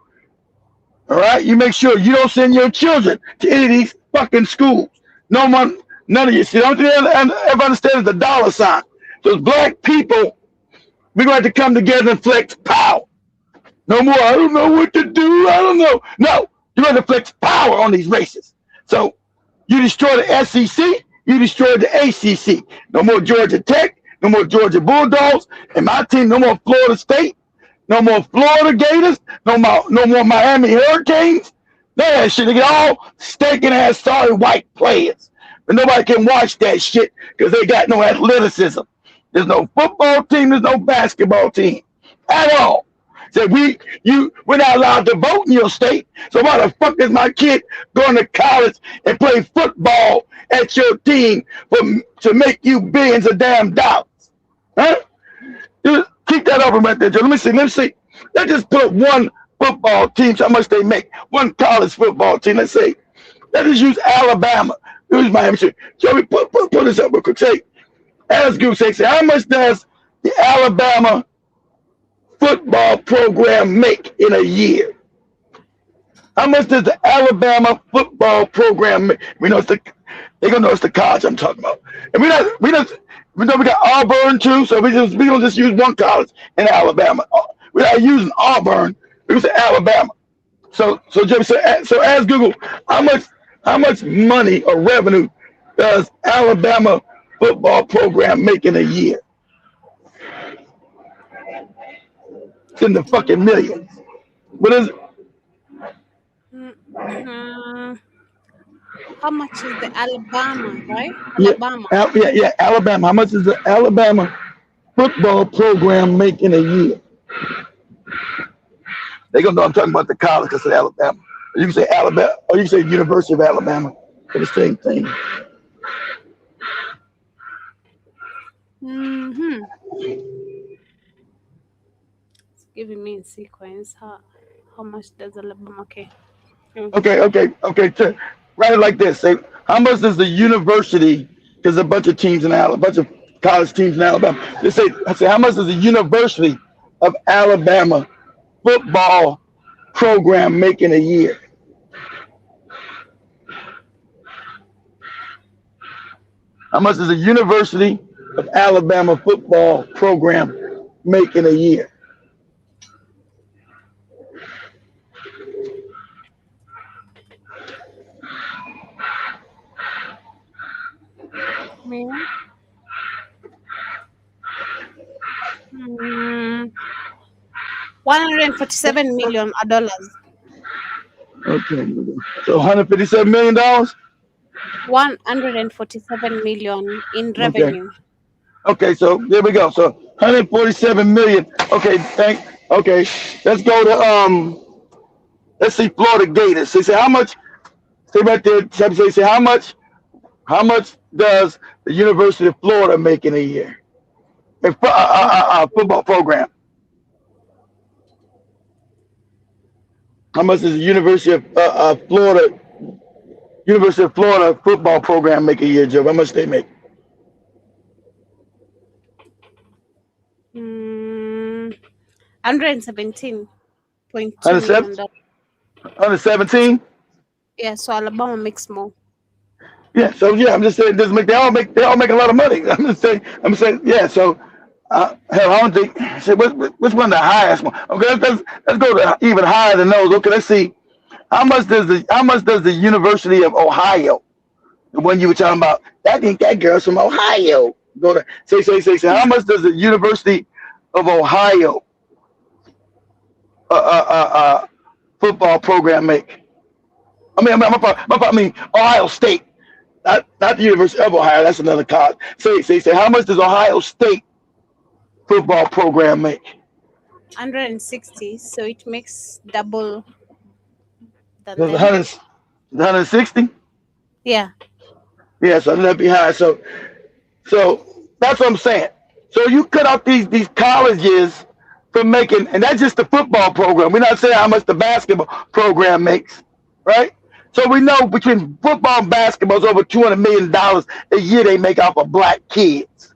All right, you make sure you don't send your children to any of these fucking schools. No one, none of you. See, the only thing everybody understands is the dollar sign. Those black people, we're going to have to come together and flex power. No more, I don't know what to do. I don't know. No, you're going to flex power on these races. So you destroy the SEC, you destroy the ACC. No more Georgia Tech, no more Georgia Bulldogs, and my team, no more Florida State. No more Florida Gators. No more Miami Hurricanes. None of that shit. They get all stinking ass sorry white players. But nobody can watch that shit because they got no athleticism. There's no football team. There's no basketball team at all. So we're not allowed to vote in your state. So why the fuck is my kid going to college and play football at your team to make you billions of damn dollars? Huh? Keep that over right there, Joe. Let me see. Let's just put one football team, how much they make. One college football team. Let's say. Let's just use Alabama. Use Miami. Joey, put this up real quick. Say, as Goose say, how much does the Alabama football program make in a year? How much does the Alabama football program make? They're gonna know it's the college I'm talking about. And we know we got Auburn too, so we don't just use one college in Alabama. We're not using Auburn, we use Alabama. So Jimmy, so ask Google how much money or revenue does Alabama football program make in a year? It's in the fucking millions. What is it? How much is the Alabama, right? Alabama. Yeah, Alabama. How much does the Alabama football program make in a year? They're going to know I'm talking about the college because of Alabama. You can say Alabama, or you can say University of Alabama. They're the same thing. Mm-hmm. It's giving me a sequence. How much does Alabama? Okay. Write it like this. Say, how much does the university, because a bunch of teams in Alabama, a bunch of college teams in Alabama, I say, how much does the University of Alabama football program make in a year? How much does the University of Alabama football program make in a year? $147 million. Okay, so $157 million. $147 million in revenue. Okay, so there we go. So 147 million. Okay, let's go to let's see Florida Gators. They say how much? Say right there. Say how much? How much does the University of Florida make in a year? A football program. How much does the University of Florida football program make a year, Joe? How much they make? $117.2 million. 117? Yeah, so Alabama makes more. Yeah, so yeah, I'm just saying they all make a lot of money. I'm saying, yeah, so hell, I don't think which one the highest one? Okay, let's go to even higher than those. Okay, let's see. How much does the University of Ohio, the one you were talking about? I think that girl's from Ohio. Go to say. How much does the University of Ohio football program make? I mean Ohio State not the University of Ohio. That's another college. Say, how much does Ohio State football program make? 160, so it makes double than There's them. 160. Yeah. Yeah, so I'm left behind. So that's what I'm saying. So you cut out these colleges from making, and that's just the football program. We're not saying how much the basketball program makes, right? So we know between football and basketball is over $200 million a year they make off of black kids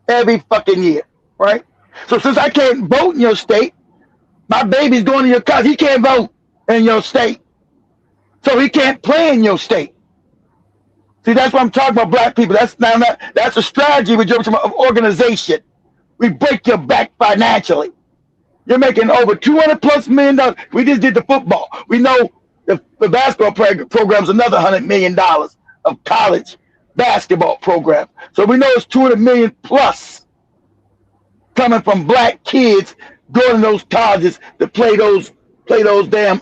every fucking year, right? So since I can't vote in your state, my baby's going to your college. He can't vote in your state, so he can't play in your state. See, that's what I'm talking about, black people. That's a strategy with your organization. We break your back financially. You're making over $200+ million. We just did the football. We know the basketball program's another $100 million of college basketball program. So we know it's $200 million plus coming from black kids going to those colleges to play those damn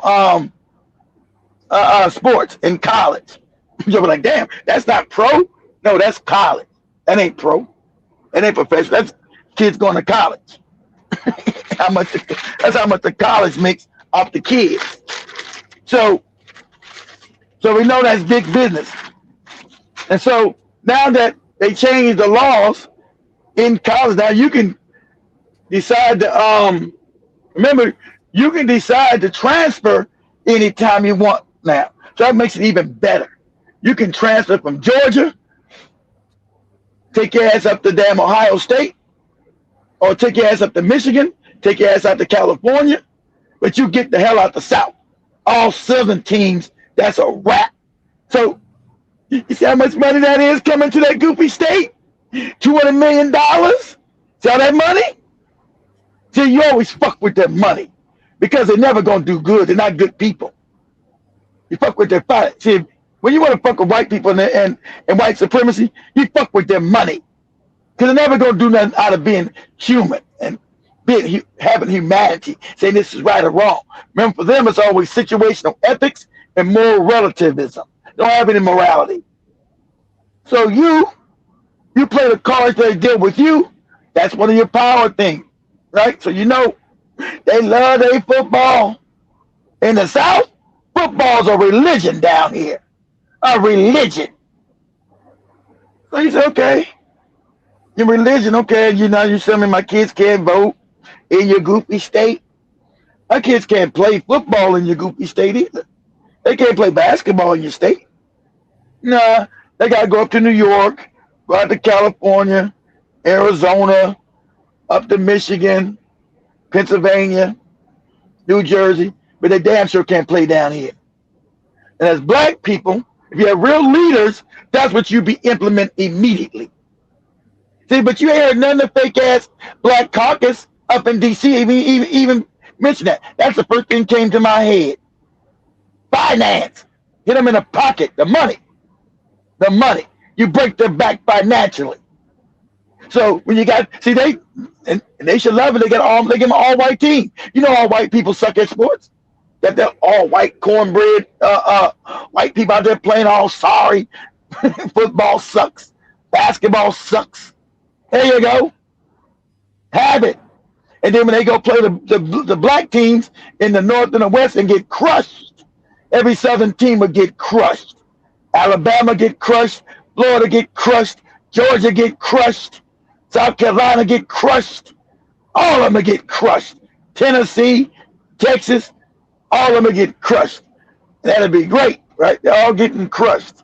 sports in college. You'll be like, damn, that's not pro? No, that's college. That ain't pro. That ain't professional. That's kids going to college. That's how much the college makes off the kids. So we know that's big business. And so now that they changed the laws in college, now you can decide to remember, you can decide to transfer anytime you want now. So that makes it even better. You can transfer from Georgia, take your ass up to damn Ohio State, or take your ass up to Michigan, take your ass out to California, but you get the hell out the South. All 7 teams, that's a wrap. So you see how much money that is coming to that goofy state? $200 million? See all that money? See, you always fuck with their money because they're never going to do good. They're not good people. You fuck with their finance. See, when you want to fuck with white people and white supremacy, you fuck with their money. Because they're never going to do nothing out of being human and having humanity, saying this is right or wrong. Remember, for them, it's always situational ethics and moral relativism. They don't have any morality. So you play the cards they deal with you. That's one of your power things, right? So you know they love their football. In the South, football's a religion down here. A religion. So you say, okay, your religion, okay, you know, you're telling me my kids can't vote in your goofy state. My kids can't play football in your goofy state either. They can't play basketball in your state. Nah, they got to go up to New York, go out to California, Arizona, up to Michigan, Pennsylvania, New Jersey, but they damn sure can't play down here. And as black people, if you have real leaders, that's what you be implement immediately. See, but you ain't heard none of the fake ass black caucus up in DC even mention that. That's the first thing came to my head. Finance. Hit them in the pocket. The money. The money. You break their back financially. So when you got, see, they should love it. They give them an all white team. You know, all white people suck at sports. That they're all white cornbread, white people out there playing all sorry. Football sucks. Basketball sucks. There you go. Have it. And then when they go play the black teams in the North and the West and get crushed, every Southern team would get crushed. Alabama get crushed. Florida get crushed. Georgia get crushed. South Carolina get crushed. All of them will get crushed. Tennessee, Texas, all of them will get crushed. That'd be great, right? They're all getting crushed,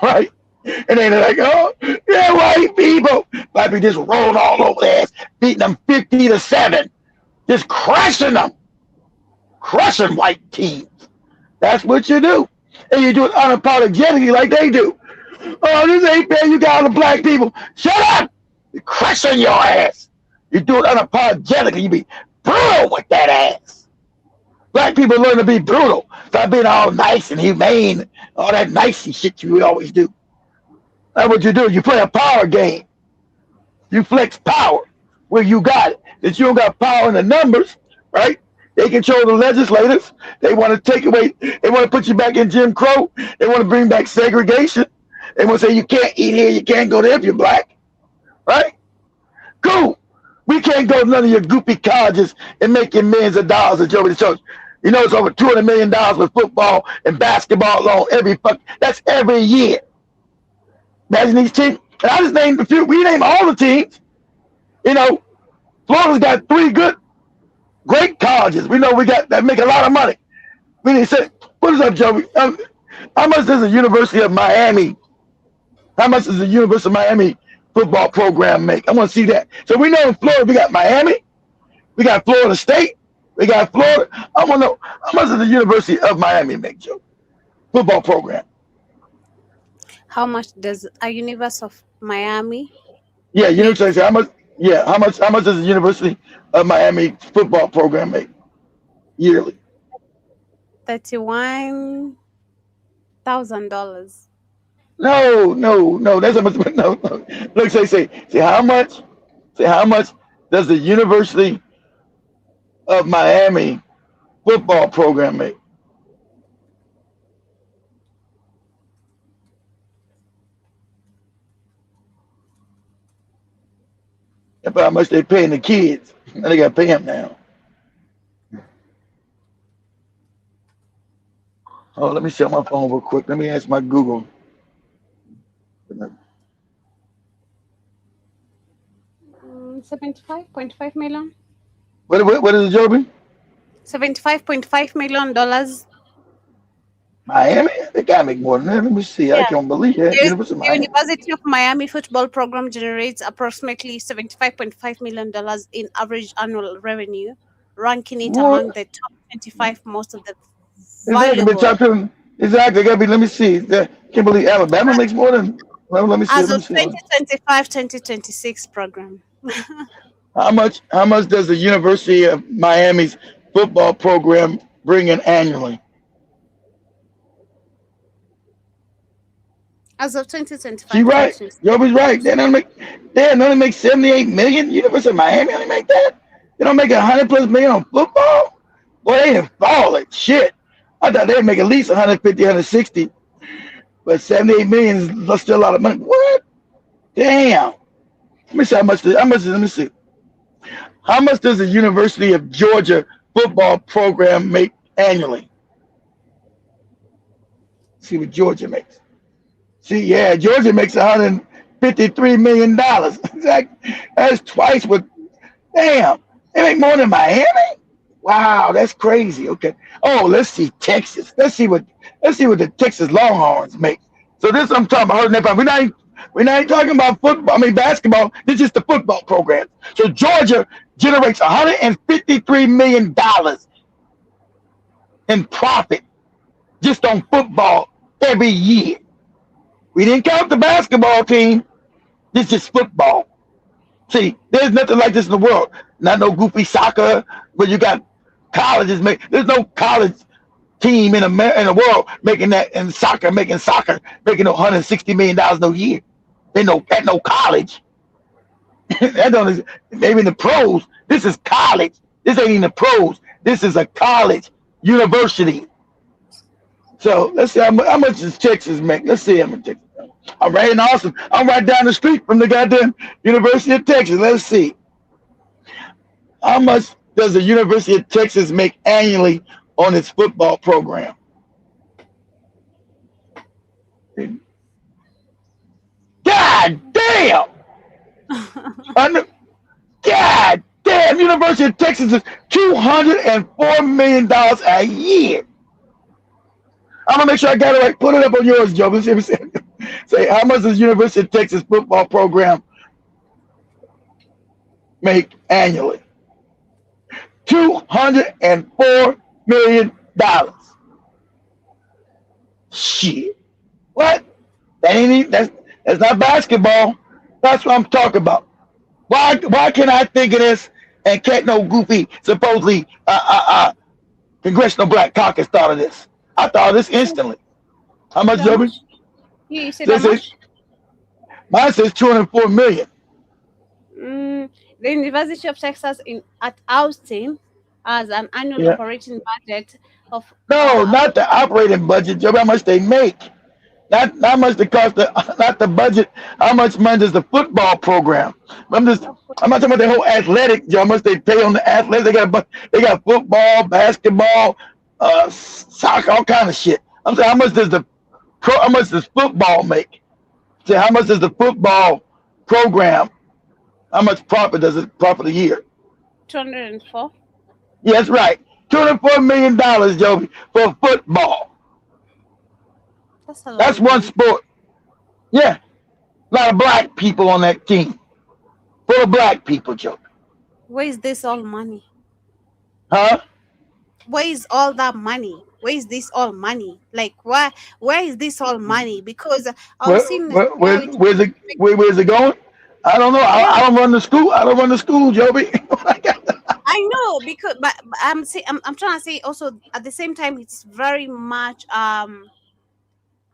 right? And then they're like, oh, they're white people. Black people just rolling all over their ass, beating them 50-7, just crushing them, crushing white teams. That's what you do. And you do it unapologetically like they do. Oh, this ain't fair. You got all the black people. Shut up. You're crushing your ass. You do it unapologetically. You be brutal with that ass. Black people learn to be brutal. Stop being all nice and humane. All that nicey shit you always do. That's what you do. You play a power game. You flex power where you got it. If you don't got power in the numbers, right? They control the legislators. They want to take away. They want to put you back in Jim Crow. They want to bring back segregation. They want to say you can't eat here, you can't go there if you're black, right? Cool. We can't go to none of your goopy colleges and making millions of dollars at Joey the Church. You know, it's over $200 million with football and basketball alone that's every year. Imagine these teams. And I just named a few. We named all the teams. You know, Florida's got 3 great colleges. We know we got that make a lot of money. We need to say, what is up, Joey? How much does the University of Miami? How much does the University of Miami football program make? I want to see that. So we know in Florida we got Miami, we got Florida State, we got Florida. I want to know how much does the University of Miami make, Joe? Football program. How much does a University of Miami? Yeah, University. How much? Yeah, how much does the University of Miami football program make yearly? $31,000. No. That's how much. No. Look, say how much? Say how much does the University of Miami football program make? About how much they paying the kids. Now they got to pay them now. Oh, let me see on my phone real quick. Let me ask my Google. 75.5 million. What is it, Joby? $75.5 million. Miami? They gotta make more than that. Let me see. I can't believe that. The University of Miami football program generates approximately $75.5 million in average annual revenue, ranking it among the top 25 most of the valuable. Exactly. Gotta be. Let me see. Can't believe Alabama makes more than. Well, let me see. As of 2025-2026 program. How much does the University of Miami's football program bring in annually? As of 2025. She's right. Joby's right. They only make 78 million. University of Miami only make that. They don't make 100+ million on football. Boy, they didn't fall it. Shit. I thought they'd make at least 150, 160. But 78 million is still a lot of money. What? Damn. Let me see how much. Let me see. How much does the University of Georgia football program make annually? See what Georgia makes. See, yeah, Georgia makes $153 million. Exactly. That's twice what. Damn, they make more than Miami. Wow, that's crazy. Okay. Oh, let's see Texas. Let's see what the Texas Longhorns make. So this I'm talking about. We're not talking about football. I mean basketball. This is just the football program. So Georgia generates $153 million in profit just on football every year. We didn't count the basketball team. This is football. See, there's nothing like this in the world. Not no goofy soccer where you got colleges there's no college team in the world making that in soccer, making $160 million no year. At no college. That don't maybe in the pros. This is college. This ain't even the pros. This is a college university. So let's see how much does Texas make. Let's see how much Texas. I'm right in Austin. I'm right down the street from the goddamn University of Texas. Let's see. How much does the University of Texas make annually on its football program? God damn! God damn! University of Texas is $204 million a year. I'm gonna make sure I got it right. Put it up on yours, Joe. Let's see. Say, how much does University of Texas football program make annually? $204 million. Shit. What? That's not basketball. That's what I'm talking about. Why can't I think of this and can't no goofy supposedly Congressional Black Caucus thought of this? I thought of this instantly. How much, Joby? You said how much? Mine says $204 million. The University of Texas at Austin has an annual operating budget of. No, not the operating budget, Joby. How much they make? Not how much the cost, not the budget. How much money does the football program? I'm not talking about the whole athletic. How much they pay on the athletes? They got football, basketball, soccer, all kind of shit. I'm saying how much does football make? So how much does the football program? How much profit does it profit a year? 204. Yeah, that's right. $204 million, Joby, for football. That's one sport. Yeah. A lot of black people on that team. Full of black people, Joby. Where is this all money? Huh? Where is all that money? Where is this all money? Like, where is this all money? Because I was seeing where's it going? I don't know. I don't run the school. I don't run the school, Joby. I know, because but I'm trying to say also at the same time it's very much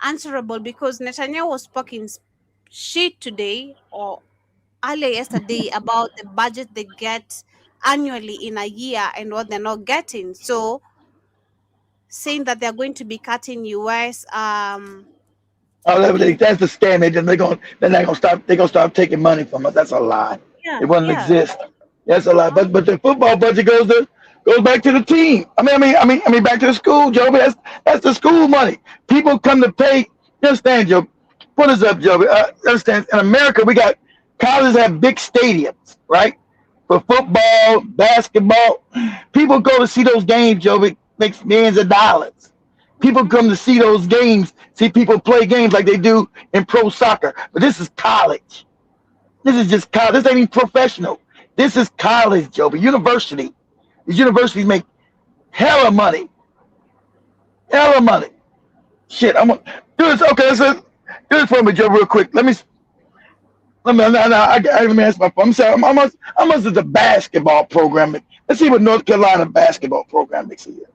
answerable, because Netanyahu was talking shit today or earlier yesterday about the budget they get annually in a year and what they're not getting. So saying that they're going to be cutting US that's the scam. They're not gonna stop. They're gonna stop taking money from us. That's a lie. It wouldn't exist. That's a lie. But the football budget goes back to the team. I mean back to the school, Joby. That's the school money. People come to pay. You understand, Joby? Put us up, Joby. Understand? In America, we got colleges have big stadiums, right? For football, basketball. People go to see those games, Joby. Makes millions of dollars. People come to see those games, see people play games like they do in pro soccer. But this is college. This is just college. This ain't even professional. This is college, Joby. University. These universities make hella money. Hella money. Shit, I'm gonna do this. Okay, do this for me, Joe, real quick. Let me ask my phone. I'm sorry. How much is the basketball program make? Let's see what North Carolina basketball program makes a year.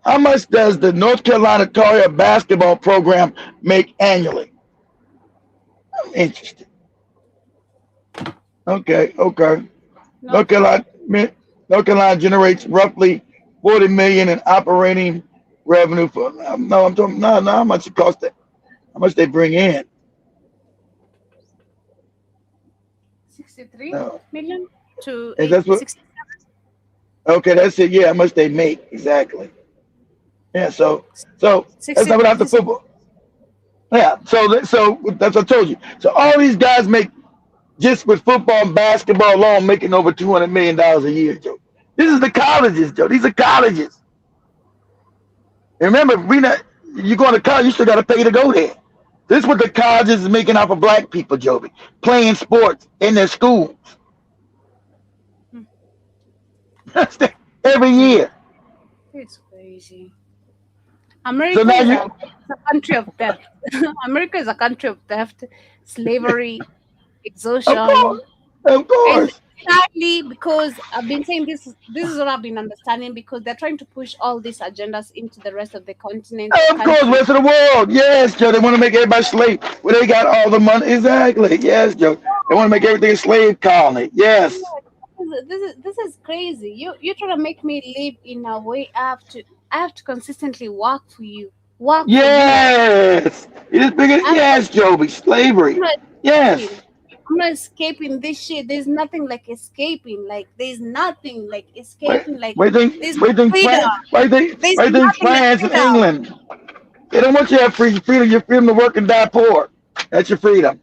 How much does the North Carolina Tar Heel basketball program make annually? I'm interested. Okay. North Carolina generates roughly $40 million in operating revenue for. No, I'm talking. No. How much it costs? How much they bring in? 63 million to Is that what? 67. Okay, that's it. Yeah, how much they make exactly? Yeah, so that's not without the football. Yeah, so that's what I told you. So all these guys make just with football and basketball alone making over $200 million a year, Joe. This is the colleges, Joe. These are colleges. And remember, you going to college, you still got to pay to go there. This is what the colleges is making off of black people, Joby, playing sports in their schools. Every year. It's crazy. America is a country of theft. America is a country of theft, slavery, exhaustion. Of course. Exactly, because I've been saying this is what I've been understanding, because they're trying to push all these agendas into the rest of the continent. Of course, rest of the world. Yes, Joe. They want to make everybody slave. Well, they got all the money. Exactly. Yes, Joe. They want to make everything a slave colony. Yes. This is crazy. You're trying to make me live in a way I have to consistently work for you. Yes. It is bigger. Yes, Joby. Slavery. Yes. I'm not escaping this shit. There's nothing like escaping. Like there's nothing like escaping. Like why think France and England? They don't want you to have freedom. Your freedom to work and die poor. That's your freedom.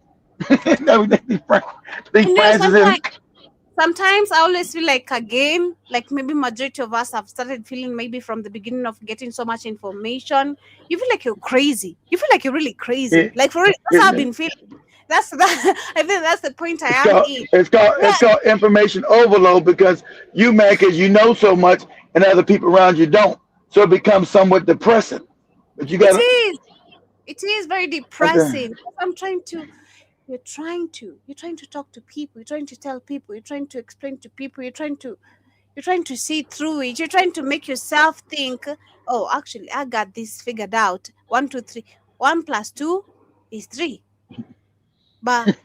Sometimes I always feel like, again, like maybe majority of us have started feeling maybe from the beginning of getting so much information, you feel like you're crazy. You feel like you're really crazy. Like for real, that's how I've been feeling. I think that's the point I am in. It's called information overload, because you mad because you know so much and other people around you don't. So it becomes somewhat depressing. But you got it is very depressing. Okay. You're trying to talk to people, you're trying to tell people, you're trying to explain to people, you're trying to see through it, you're trying to make yourself think, oh, actually I got this figured out. 1, 2, 3. 1 + 2 is 3. But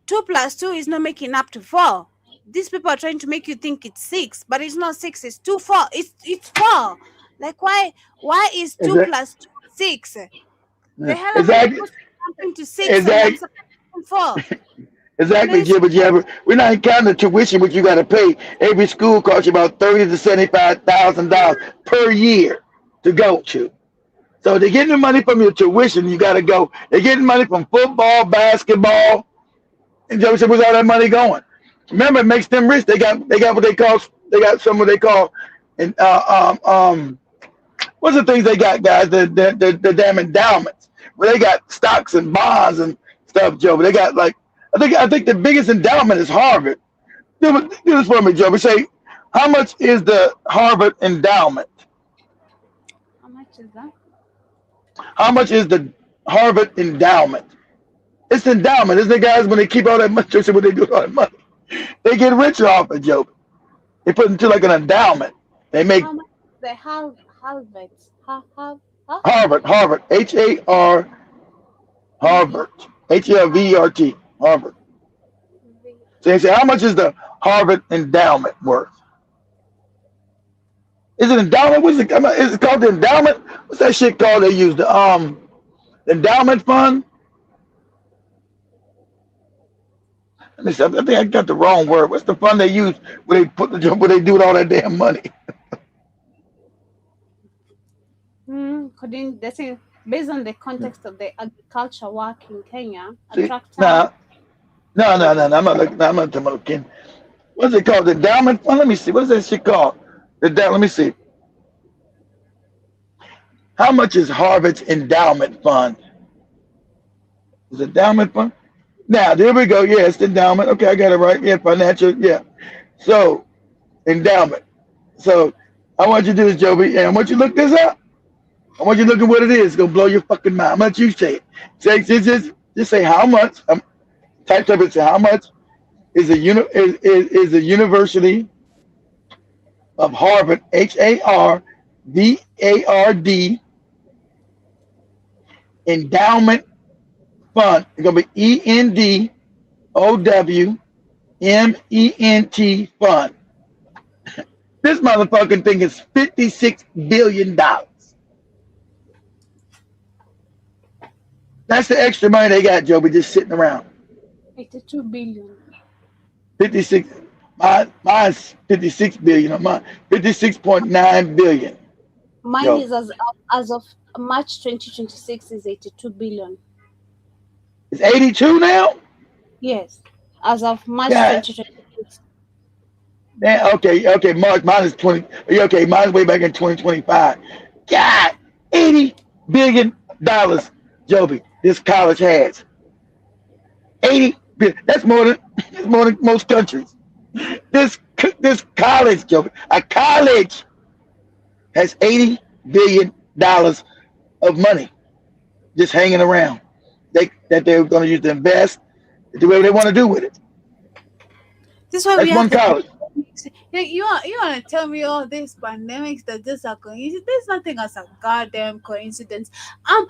2 + 2 is not making up to 4. These people are trying to make you think it's 6, but it's not 6, it's 2, 4. It's 4. Like why is 2 + 2 6. The Yeah. hell am I Exactly. supposed to jump into 6 and Exactly. I'm supposed to 4? Exactly, This Jibber Jabber. We're not counting the tuition which you got to pay. Every school costs you about $30,000 to $75,000 per year to go to. So they're getting the money from your tuition. You got to go. They're getting money from football, basketball, and Jibber said, where's all that money going? Remember, it makes them rich. They got what they call. They got some what they call, and what's the things they got, guys? The damn endowments. Well, they got stocks and bonds and stuff, Joe. But they got like. I think the biggest endowment is Harvard. Do this for me, Joe. We say, how much is the Harvard endowment? How much is that? How much is the Harvard endowment? It's endowment, isn't it, guys? When they keep all that money, what they do with all that money, they get richer off it, Joe. They put it into like an endowment. They make How much is the Harvard? Harvard, H-A-R, Harvard, H-A-R-V-E-R-T, Harvard. So they say, how much is the Harvard endowment worth? Is it endowment? What's it? Is it called the endowment? What's that shit called? They use the endowment fund. Let me see. I think I got the wrong word. What's the fund they use where they do with all that damn money? Couldn't they say based on the context of the agriculture work in Kenya, a See, tractor? no. I'm not talking. What's it called? The endowment fund? Let me see. What is that shit called? Let me see. How much is Harvard's endowment fund? Is it endowment fund? Now, there we go. Yeah, it's the endowment. Okay, I got it right. Yeah, financial. Yeah. So, endowment. So, I want you to do this, Joby, and I want you to look this up. I want you to look at what it is. It's going to blow your fucking mind. I'm going to let you say it. Just say how much. Type up and say how much is the University of Harvard, H-A-R-V-A-R-D, endowment fund. It's going to be E-N-D-O-W-M-E-N-T fund. This motherfucking thing is $56 billion. That's the extra money they got, Joby, just sitting around. 82 billion. 56. Mine's 56 billion. Mine 56.9 billion. Mine Yo. is as of March 2026 is 82 billion. It's 82 now? Yes, as of March Yeah. 2026. Yeah, okay, March. Mine is 20. Okay, mine's way back in 2025. God, $80 billion, Joby, this college has. 80 billion. That's more than most countries. This college, Joby, a college has $80 billion of money just hanging around. That they're going to use to invest, do whatever they want to do with it. This is why That's we one have college. You want to tell me all these pandemics that just are coincidence? There's nothing as a goddamn coincidence. I'm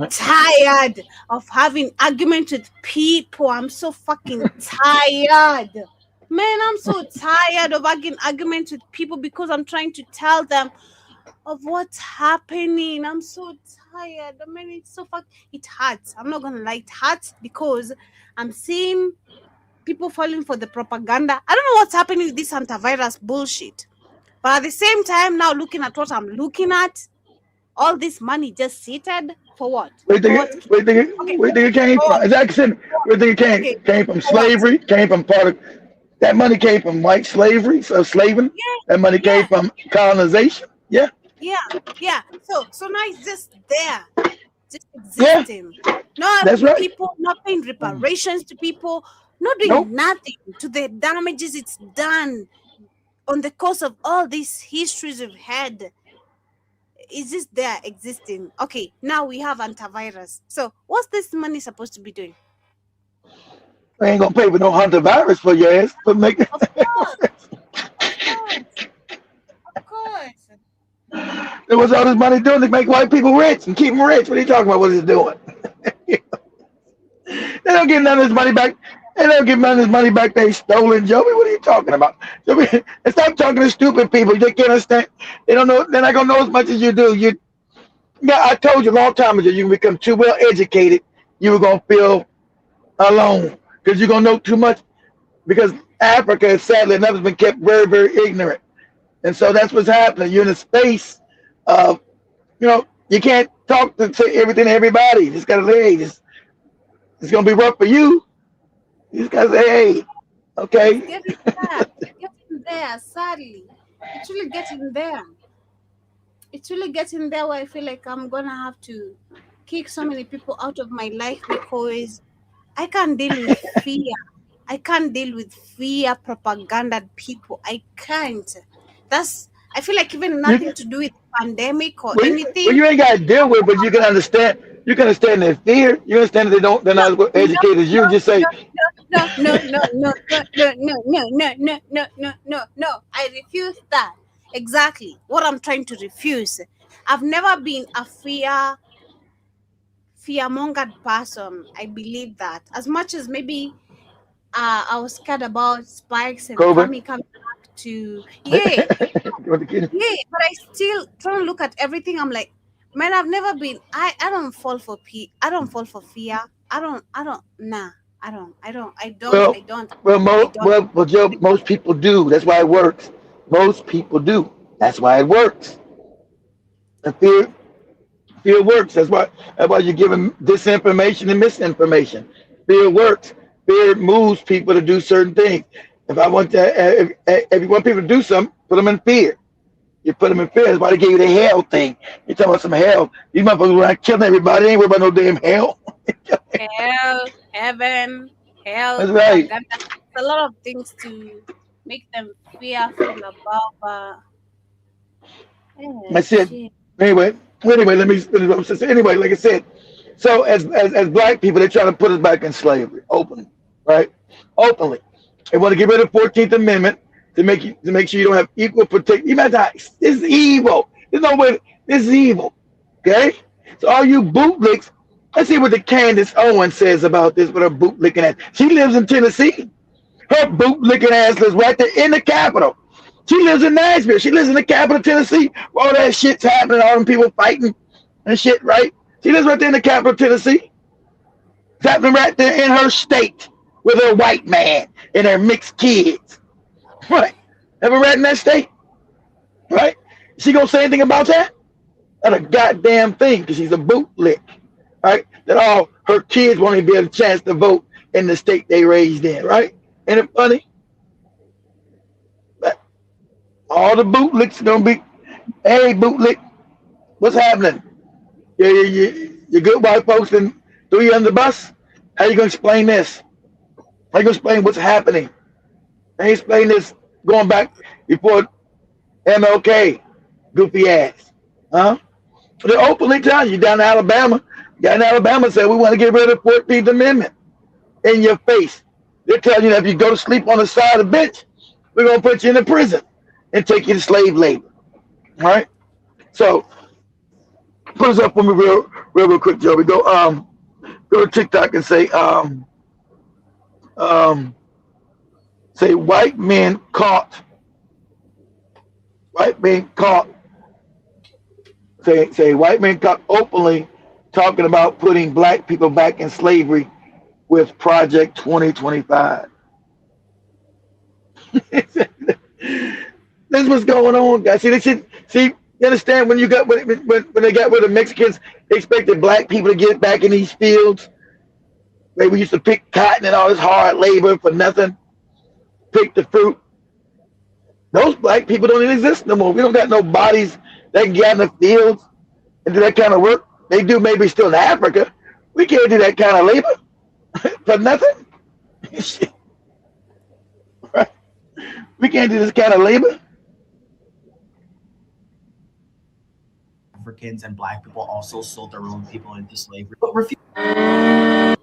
tired of having arguments with people. I'm so fucking tired. Man, I'm so tired of having arguments with people because I'm trying to tell them of what's happening. I'm so tired. I mean, it's so it hurts. I'm not gonna lie, it hurts because I'm seeing people falling for the propaganda. I don't know what's happening with this antivirus bullshit. But at the same time, now looking at what I'm looking at, all this money just seated for what? Where do you think it came from? Exactly. Where do you think it came from? Slavery. Came from part of that money came from white slavery, so slaving. That money came from colonization. Yeah. Yeah. So now it's just there, just existing. Not That's right. people not paying reparations to people, not doing nothing to the damages it's done on the course of all these histories we've had. Is this there existing? Okay, now we have antivirus. So what's this money supposed to be doing? We ain't gonna pay for no antivirus for your ass. But make it. Of course. Then what's all this money doing to make white people rich and keep them rich? What are you talking about? What is it doing? They don't get none of this money back. They don't get none of this money back they stolen, Joby. What are you talking about? Joby, and stop talking to stupid people. They can't understand. They don't know. They're not gonna know as much as you do. Yeah, I told you a long time ago, you can become too well educated, you were gonna feel alone because you're gonna know too much. Because Africa is sadly enough has been kept very, very ignorant, and so that's what's happening. You're in a space of, you can't talk to everything to everybody. You just gotta say, hey, it's gonna be rough for you. You just gotta say, hey, okay. It's getting there. It's getting there, sadly. It's really getting there. It's really getting there where I feel like I'm gonna have to kick so many people out of my life because I can't deal with fear. I can't deal with fear propaganda people. I can't. I feel like even nothing to do with pandemic or anything. Well, you ain't got to deal with it, but you can understand. You can understand their fear. You understand that they're not as educated as you. Just say, no. I refuse that. Exactly what I'm trying to refuse. I've never been a fear-mongered person. I believe that as much as maybe I was scared about spikes and coming back to yeah, but I still try to look at everything. I'm like, man, I've never been. I don't fall for fear. I don't. Well, Joe, most people do. That's why it works. Most people do. That's why it works. And fear works. That's why you're giving disinformation and misinformation. Fear works. Fear moves people to do certain things. If you want people to do something, put them in fear. You put them in fear. That's why they gave you the hell thing. You're talking about some hell. These motherfuckers were not killing everybody. They ain't worried about no damn hell. Hell, heaven, hell. That's right. That's a lot of things to make them fearful about. That's it. Anyway, let me finish what I'm saying. Anyway, like I said, so as black people, they're trying to put us back in slavery openly, right? Openly. They want to get rid of the 14th Amendment to make sure you don't have equal protection. This is evil. There's no way. This is evil. Okay? So all you bootlicks, let's see what the Candace Owens says about this with her bootlicking ass. She lives in Tennessee. Her bootlicking ass lives right there in the Capitol. She lives in Nashville. She lives in the capital of Tennessee. All that shit's happening, all them people fighting and shit, right? She lives right there in the capital of Tennessee. It's happening right there in her state with her white man and her mixed kids. Right? Ever right in that state? Right? She gonna say anything about that? Not a goddamn thing, because she's a bootlick. Right? That all her kids won't even be able a chance to vote in the state they raised in, right? Ain't it funny? But all the bootlicks gonna be, hey bootlick, what's happening? Your good white folks threw you under the bus? How you gonna explain this? How you gonna explain what's happening? How you explain this going back before MLK, goofy ass? Huh? They're openly telling you down in Alabama. Down in Alabama said we want to get rid of the 14th Amendment in your face. They're telling you that if you go to sleep on the side of the bench, we're gonna put you in a prison and take you to slave labor. All right? So put us up for me real quick, Joe. We go to TikTok and say say white men caught. Say white men caught openly talking about putting black people back in slavery with Project 2025. That's what's going on, guys. See, you understand when they got rid of Mexicans, they expected black people to get back in these fields. We used to pick cotton and all this hard labor for nothing. Pick the fruit. Those black people don't even exist no more. We don't got no bodies that can get in the fields and do that kind of work. They do maybe still in Africa. We can't do that kind of labor for nothing. Right? We can't do this kind of labor. Africans and black people also sold their own people into slavery. But I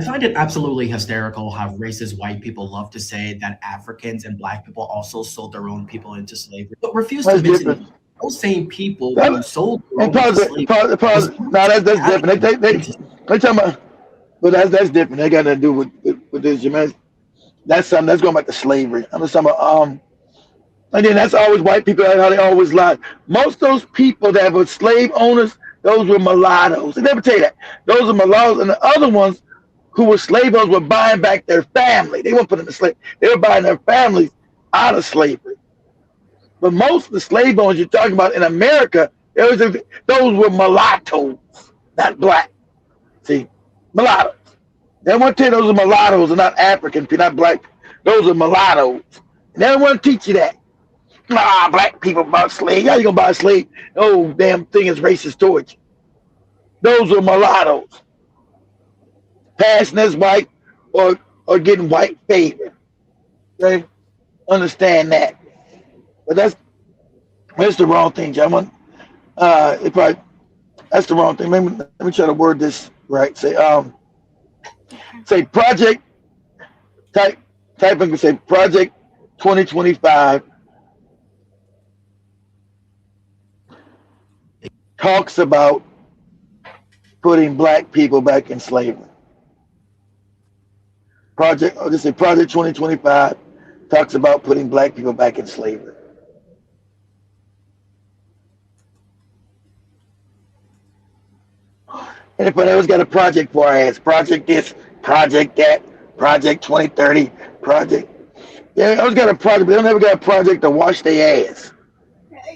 find it absolutely hysterical how racist white people love to say that Africans and black people also sold their own people into slavery, but refuse to mention those same people who sold their own into slavery. No, that's different. They talking about, but that's different. They got to do with this, man. That's something that's going back to slavery. I'm just talking about, and then that's always white people, how they always lie. Most of those people that were slave owners, Those were mulattoes. They never tell you that. Those are mulattoes, and the other ones who were slave owners were buying back their family. They weren't put in the slave. They were buying their families out of slavery. But most of the slave owners you're talking about in America, those were mulattoes, not black. See, mulattoes. They want to tell you those are mulattoes and not African, not black. Those are mulattoes. And they don't want to teach you that. Nah, black people bought slaves. How you gonna buy a slave? Oh, damn thing is racist towards you. Those are mulattoas. Passing as white or getting white favor. Okay? Understand that. But that's the wrong thing, John. That's the wrong thing. Let me try to word this right. Say project. Type in. Say project 2025 talks about putting black people back in slavery. Project 2025 talks about putting black people back in slavery. And if I always got a project for our ass, project this, project that, project 2030, project. Yeah, I always got a project, but they never got a project to wash their ass.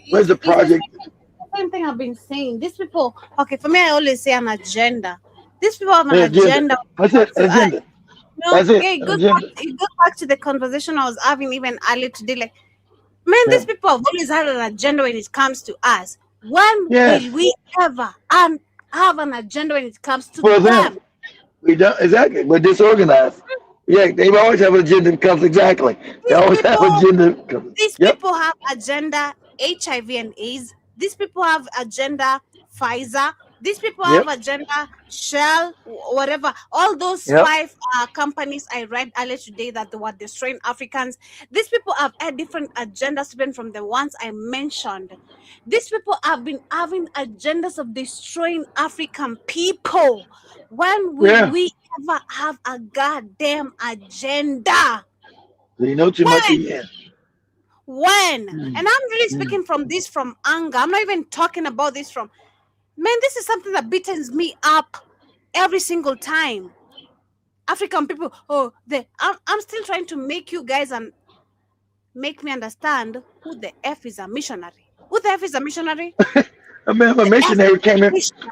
Where's the project? Same thing I've been saying. These people, okay, for me, I always say an agenda. These people have an agenda. That's it, agenda. That's it. Okay, it goes back to the conversation I was having even earlier today. Like, man, these people have always had an agenda when it comes to us. When will we ever have an agenda when it comes to them? We don't, exactly. We're disorganized. Yeah, they always have an agenda that comes exactly. They always have an agenda. These people have agenda HIV and AIDS. These people have agenda Pfizer. These people have agenda Shell, whatever. All those 5 companies I read earlier today that they were destroying Africans. These people have had different agendas even from the ones I mentioned. These people have been having agendas of destroying African people. When will we ever have a goddamn agenda? You know too much again. When? And I'm really speaking from anger. I'm not even talking about this from, man, this is something that beatens me up every single time. African people, I'm still trying to make you guys and make me understand who the F is a missionary. Who the F is a missionary? I remember a missionary came in.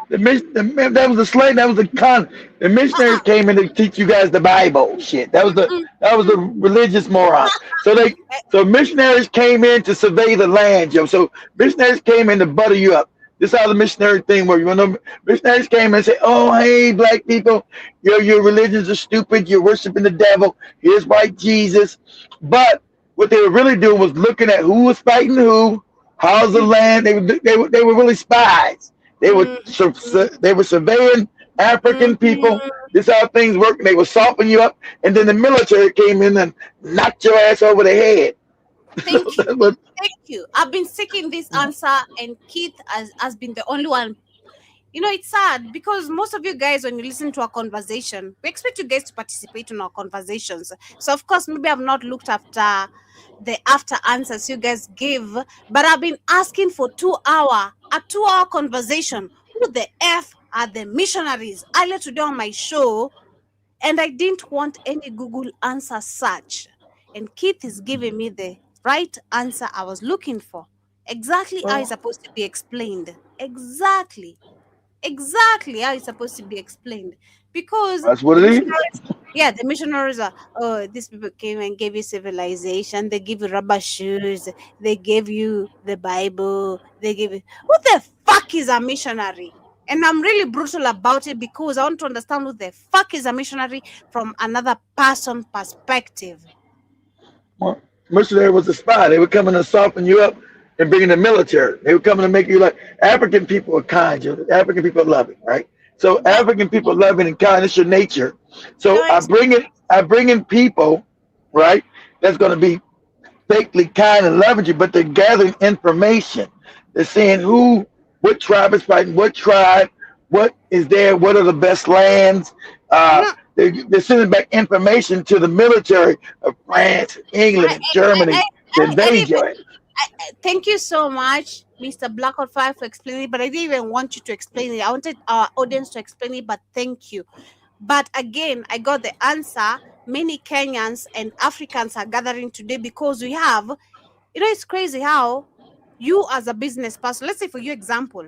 That was a slave. That was a con. The missionaries came in to teach you guys the Bible. Shit, that was the religious morons. So missionaries came in to survey the land, yo. So missionaries came in to butter you up. This is how the missionary thing works. You know, missionaries came in and say, "Oh, hey, black people, your religions are stupid. You're worshiping the devil. Here's white Jesus." But what they were really doing was looking at who was fighting who. How's the land? They were really spies. They were surveying African people. This is how things work. And they were softening you up, and then the military came in and knocked your ass over the head. Thank you. Thank you. I've been seeking this answer, and Keith has been the only one. You know, it's sad because most of you guys, when you listen to our conversation, we expect you guys to participate in our conversations. So, of course, maybe I've not looked after the after answers you guys give, but I've been asking for a 2-hour conversation. Who the F are the missionaries? Earlier today on my show, and I didn't want any Google answer search. And Keith is giving me the right answer I was looking for. Exactly how it's supposed to be explained. Exactly how it's supposed to be explained. Because that's what it is. Yeah, the missionaries are, these people came and gave you civilization. They give you rubber shoes. They gave you the Bible. They give you... What the fuck is a missionary? And I'm really brutal about it because I want to understand who the fuck is a missionary from another person's perspective. Well, missionary was a spy. They were coming to soften you up and bring in the military. They were coming to make you like... African people are kind. African people are loving, right? So African people loving and kind. It's your nature. So I bring in people, right? That's going to be fakely kind and loving you, but they're gathering information. They're saying what tribe is fighting, what tribe, what is there, what are the best lands. They're sending back information to the military of France, England, and Germany to invade you. Thank you so much, Mr. Blackout 5, for explaining it, but I didn't even want you to explain it. I wanted our audience to explain it, but thank you. But again, I got the answer. Many Kenyans and Africans are gathering today because we have, it's crazy how you as a business person, let's say for your example,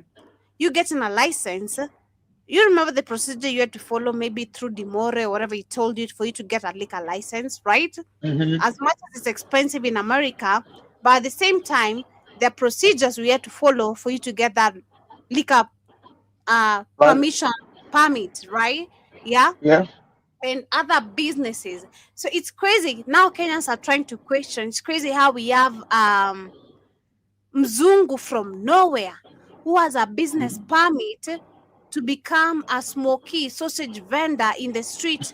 you getting a license. You remember the procedure you had to follow, maybe through Dimore or whatever he told you for you to get a liquor license, right? As much as it's expensive in America, but at the same time, there are procedures we had to follow for you to get that liquor permit, right? Yeah. Yeah. And other businesses. So it's crazy. Now Kenyans are trying to question. It's crazy how we have Mzungu from nowhere who has a business permit to become a smoky sausage vendor in the street.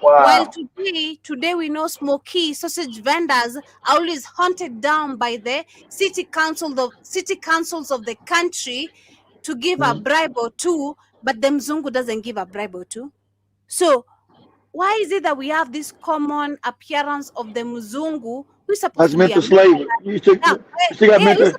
While today we know smoky sausage vendors are always hunted down by the city councils of the country to give a bribe or two, but the Mzungu doesn't give a bribe or two. So why is it that we have this common appearance of the Mzungu who's supposed to be mental slavery. You still got mental.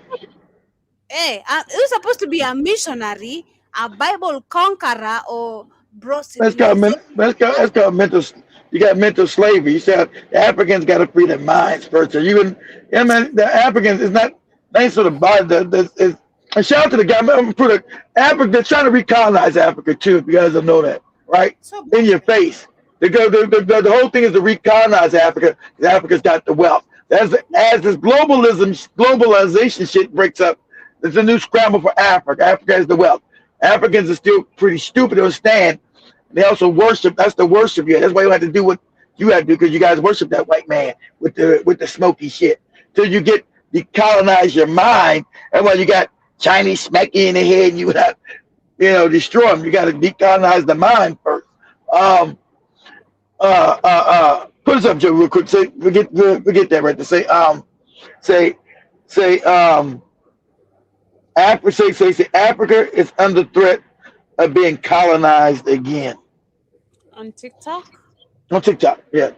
Who's supposed to be a missionary, a Bible conqueror, or That's called mental. You got mental slavery. You said the Africans got to free their minds first. So the Africans is not. They sort of buy the. And shout out to the government for the Africa. They're trying to recolonize Africa too. If you guys don't know that, right? In your face. The whole thing is to recolonize Africa. Because Africa's got the wealth. As this globalization shit breaks up, there's a new scramble for Africa. Africa has the wealth. Africans are still pretty stupid to stand. They also worship. That's the worship. That's why you have to do what you have to do, because you guys worship that white man with the smoky shit. Till you get decolonize your mind. That's why you got Chinese smack you in the head and you have, destroy them. You got to decolonize the mind first. Put us up, Joe, real quick. Say, forget that right there. Say Africa is under threat of being colonized again. On TikTok? On TikTok, yeah.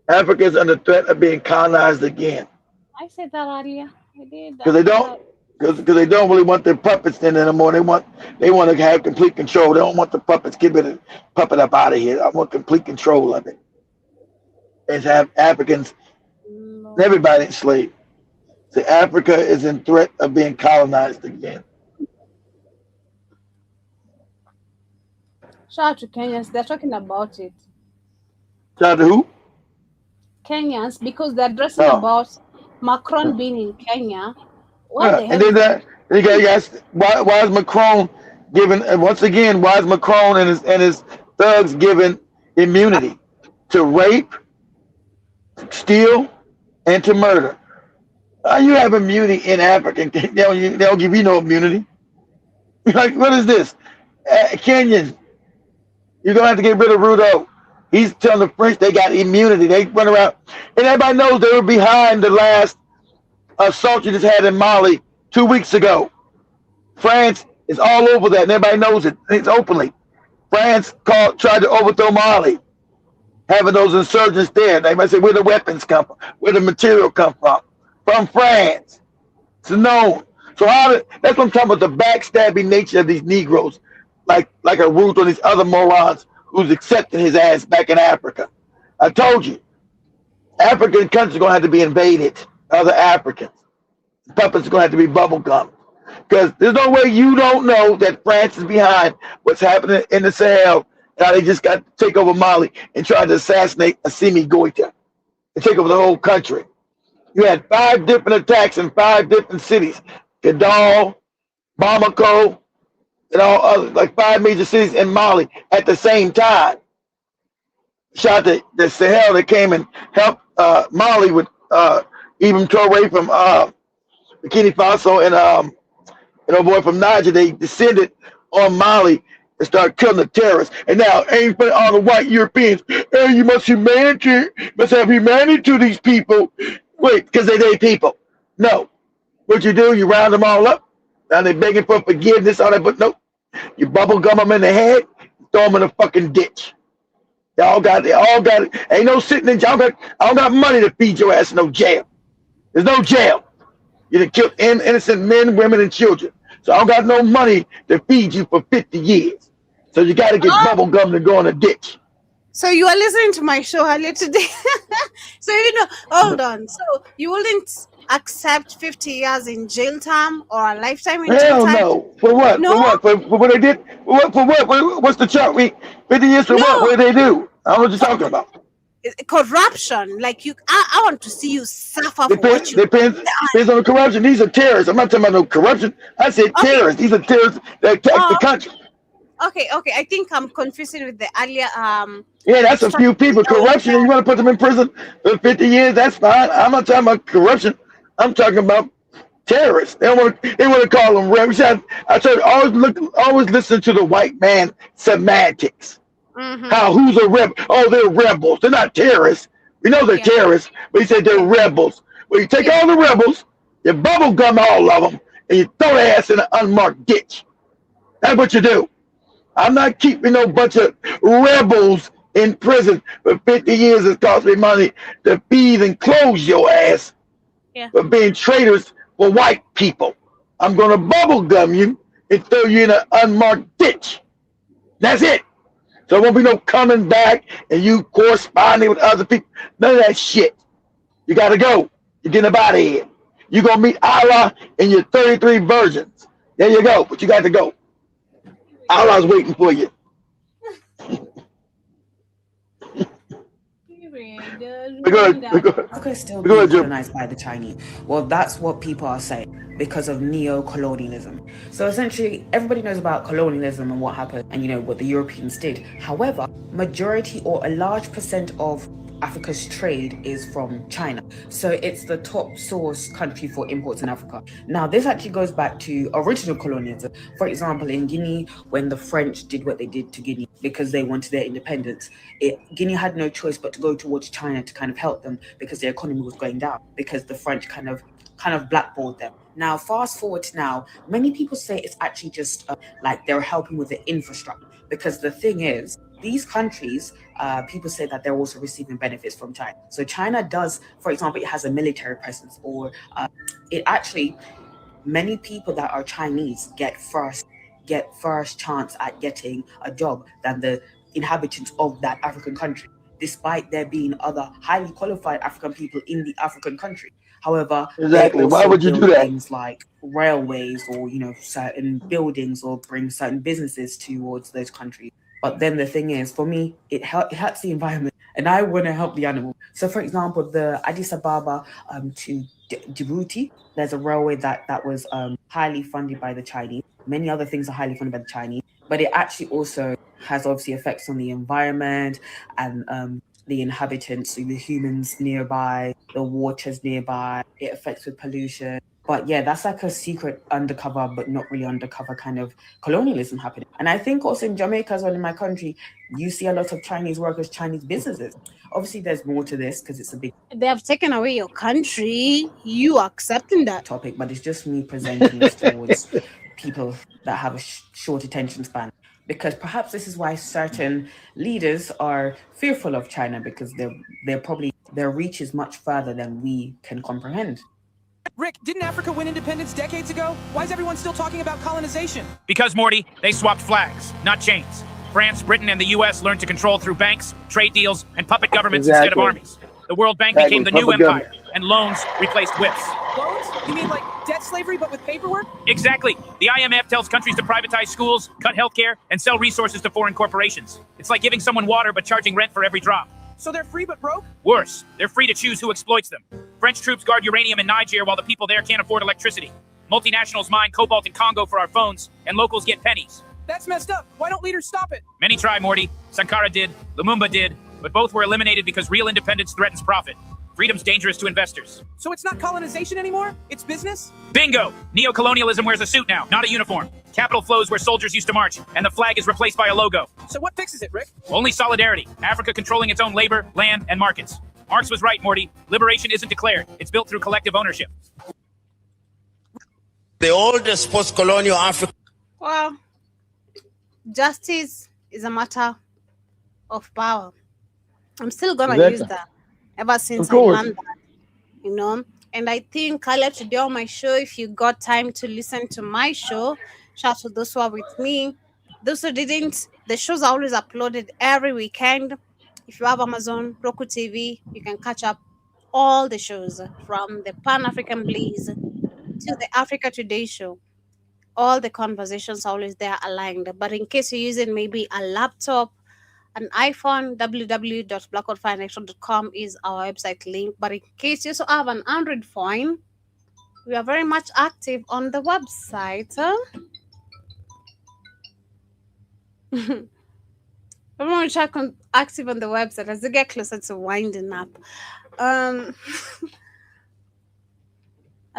Africa is under threat of being colonized again. I said that earlier. I did. Because they don't really want their puppets in anymore. They want to have complete control. They don't want the puppets. Get rid of puppet up out of here. I want complete control of it. And to have Africans, everybody enslaved. So Africa is in threat of being colonized again. Shout out to Kenyans. They're talking about it. Shout out to who? Kenyans, because they're addressing about Macron being in Kenya. And then you guys, why is Macron given? And once again, why is Macron and his thugs given immunity to rape, steal, and to murder? You have immunity in Africa. They don't give you no immunity. Like, what is this? Kenyans, you're going to have to get rid of Ruto. He's telling the French they got immunity. They run around. And everybody knows they were behind the last assault you just had in Mali 2 weeks ago. France is all over that, and everybody knows it. It's openly. France tried to overthrow Mali, having those insurgents there. They might say, where the weapons come from? Where the material come from? From France. It's known. So that's what I'm talking about, the backstabbing nature of these Negroes, like a Ruth or these other morons who's accepting his ass back in Africa. I told you, African countries are going to have to be invaded. Other Africans. Puppets are going to have to be bubble gum. Because there's no way you don't know that France is behind what's happening in the Sahel. Now they just got to take over Mali and try to assassinate Assimi Goïta and take over the whole country. You had 5 different attacks in 5 different cities. Kidal, Bamako, and all other, like 5 major cities in Mali at the same time. Shot the Sahel that came and helped Mali with Ibn Traoré from Burkina Faso and a boy from Niger. They descended on Mali and started killing the terrorists. And now ain't for all the white Europeans. Hey, you must have humanity to these people. Wait, because they people. No. What you do, you round them all up. Now they begging for forgiveness, all that, but nope. You bubble gum them in the head, throw them in a fucking ditch. They all got it. Ain't no sitting in jail. I don't got money to feed your ass in no jail. There's no jail. You done killed innocent men, women, and children. So I don't got no money to feed you for 50 years. So you got to get bubble gum to go in a ditch. So you are listening to my show earlier today. So hold on. So you wouldn't accept 50 years in jail time or a lifetime in jail Hell time? no. For what? No? For what? For what they did? For what? What's the chart? 50 years for what? What did they do? I don't know what you're talking about. Corruption. Like I want to see you suffer for what you Depends on the corruption. These are terrorists. I'm not talking about no corruption. I said terrorists. These are terrorists that attack the country. Okay. I think I'm confusing with the earlier Yeah, that's a few people. Corruption, you want to put them in prison for 50 years, that's fine. I'm not talking about corruption. I'm talking about terrorists. They want to call them rebels. I told you, always listen to the white man semantics. How who's a rebel? Oh, they're rebels. They're not terrorists. We know they're terrorists, but he said they're rebels. Well, you take all the rebels, you bubble gum all of them, and you throw their ass in an unmarked ditch. That's what you do. I'm not keeping no bunch of rebels in prison for 50 years. It's cost me money to feed and clothe your ass for being traitors for white people. I'm going to bubble gum you and throw you in an unmarked ditch. That's it. So there won't be no coming back and you corresponding with other people. None of that shit. You got to go. You're getting up out of here. You're going to meet Allah and your 33 virgins. There you go. But you got to go. Allah's waiting for you. Africa is still being colonized by the Chinese. Well, that's what people are saying because of neo-colonialism. So essentially, everybody knows about colonialism and what happened and, what the Europeans did. However, majority or a large percent of Africa's trade is from China. So it's the top source country for imports in Africa. Now, this actually goes back to original colonialism. For example, in Guinea, when the French did what they did to Guinea because they wanted their independence, Guinea had no choice but to go towards China to kind of help them because their economy was going down because the French kind of blackballed them. Now, fast forward to now, many people say it's actually just like they're helping with the infrastructure because the thing is, these countries, people say that they're also receiving benefits from China. So China does, for example, it has a military presence, or many people that are Chinese get first chance at getting a job than the inhabitants of that African country, despite there being other highly qualified African people in the African country. However, exactly. Why would you do that? Things like railways or certain buildings or bring certain businesses towards those countries. But then the thing is, for me, it helps the environment, and I want to help the animal. So, for example, the Addis Ababa to Djibouti, there's a railway that was highly funded by the Chinese. Many other things are highly funded by the Chinese, but it actually also has obviously effects on the environment and the inhabitants, so the humans nearby, the waters nearby. It affects with pollution. But yeah, that's like a secret undercover, but not really undercover kind of colonialism happening. And I think also in Jamaica as well, in my country, you see a lot of Chinese workers, Chinese businesses. Obviously, there's more to this because it's a big They have taken away your country. You accepting that topic, but it's just me presenting this towards people that have a short attention span. Because perhaps this is why certain leaders are fearful of China, because their reach is much further than we can comprehend. Rick, didn't Africa win independence decades ago? Why is everyone still talking about colonization? Because, Morty, they swapped flags, not chains. France, Britain, and the U.S. learned to control through banks, trade deals, and puppet governments instead of armies. The World Bank became the new empire, and loans replaced whips. Loans? You mean like debt slavery, but with paperwork? Exactly. The IMF tells countries to privatize schools, cut healthcare, and sell resources to foreign corporations. It's like giving someone water but charging rent for every drop. So they're free but broke? Worse, they're free to choose who exploits them. French troops guard uranium in Niger while the people there can't afford electricity. Multinationals mine cobalt in Congo for our phones, and locals get pennies. That's messed up. Why don't leaders stop it? Many try, Morty. Sankara did, Lumumba did, but both were eliminated because real independence threatens profit. Freedom's dangerous to investors. So it's not colonization anymore? It's business? Bingo! Neo-colonialism wears a suit now, not a uniform. Capital flows where soldiers used to march, and the flag is replaced by a logo. So what fixes it, Rick? Only solidarity. Africa controlling its own labor, land, and markets. Marx was right, Morty. Liberation isn't declared. It's built through collective ownership. The oldest post-colonial Africa. Well, justice is a matter of power. I'm still gonna use that ever since I learned that, And I think earlier today on my show, if you got time to listen to my show, shout out to those who are with me. Those who didn't, the shows are always uploaded every weekend. If you have Amazon, Roku TV, you can catch up all the shows from the Pan African Blaze to the Africa Today show. All the conversations are always there aligned. But in case you're using maybe a laptop, an iPhone, www.blackwoodfinance.com is our website link. But in case you also have an Android phone, we are very much active on the website. Everyone check on active on the website as we get closer to winding up. As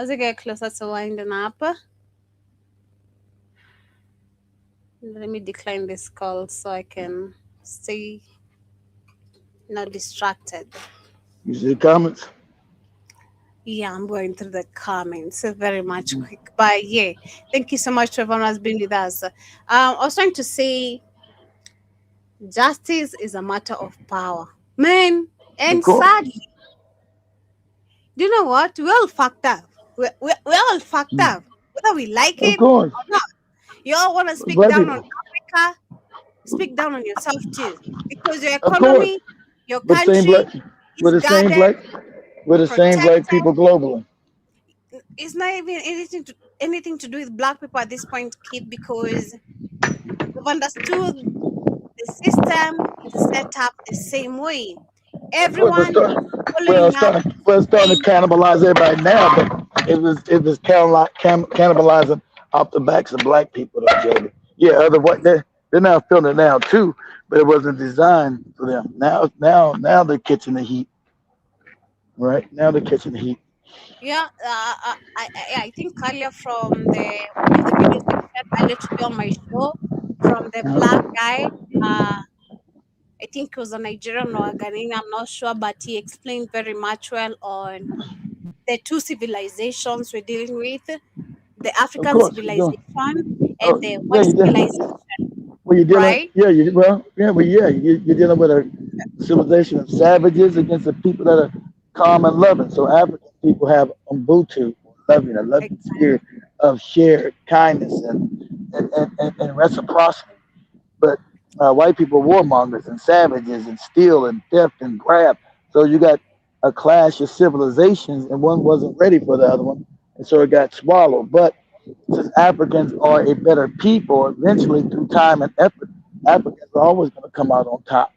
we get closer to winding up, let me decline this call so I can stay not distracted. You see the comments? Yeah, I'm going through the comments very much quick. But yeah, thank you so much to everyone who's been with us. I was trying to say justice is a matter of power. Man, and sadly, do you know what? We're all fucked up. We're all fucked up. Whether we like it or not. You all want to speak down on Africa, speak down on yourself too. Because your economy, your country, we're the same black people globally. It's not even anything to do with black people at this point, kid, because we've understood the system is set up the same way. Everyone Well, it's starting to cannibalize everybody now, but it was cannibalizing off the backs of black people, though, Jody. Yeah, other white they're now feeling it now too, but it wasn't designed for them. Now they're catching the heat. Right now they're catching the heat. Yeah, I think earlier from the videos I said earlier today on my show from the black guy, I think it was a Nigerian or a Ghanaian, I'm not sure, but he explained very much well on the two civilizations we're dealing with, the African civilization and the West civilization. Well, you're dealing, right? you're dealing with a civilization of savages against the people that are calm and loving. So African people have Ubuntu, a loving spirit of shared kindness and reciprocity. But white people are warmongers and savages and steal and theft and grab. So you got a clash of civilizations, and one wasn't ready for the other one, and so it got swallowed. But since Africans are a better people, eventually through time and effort, Africans are always going to come out on top.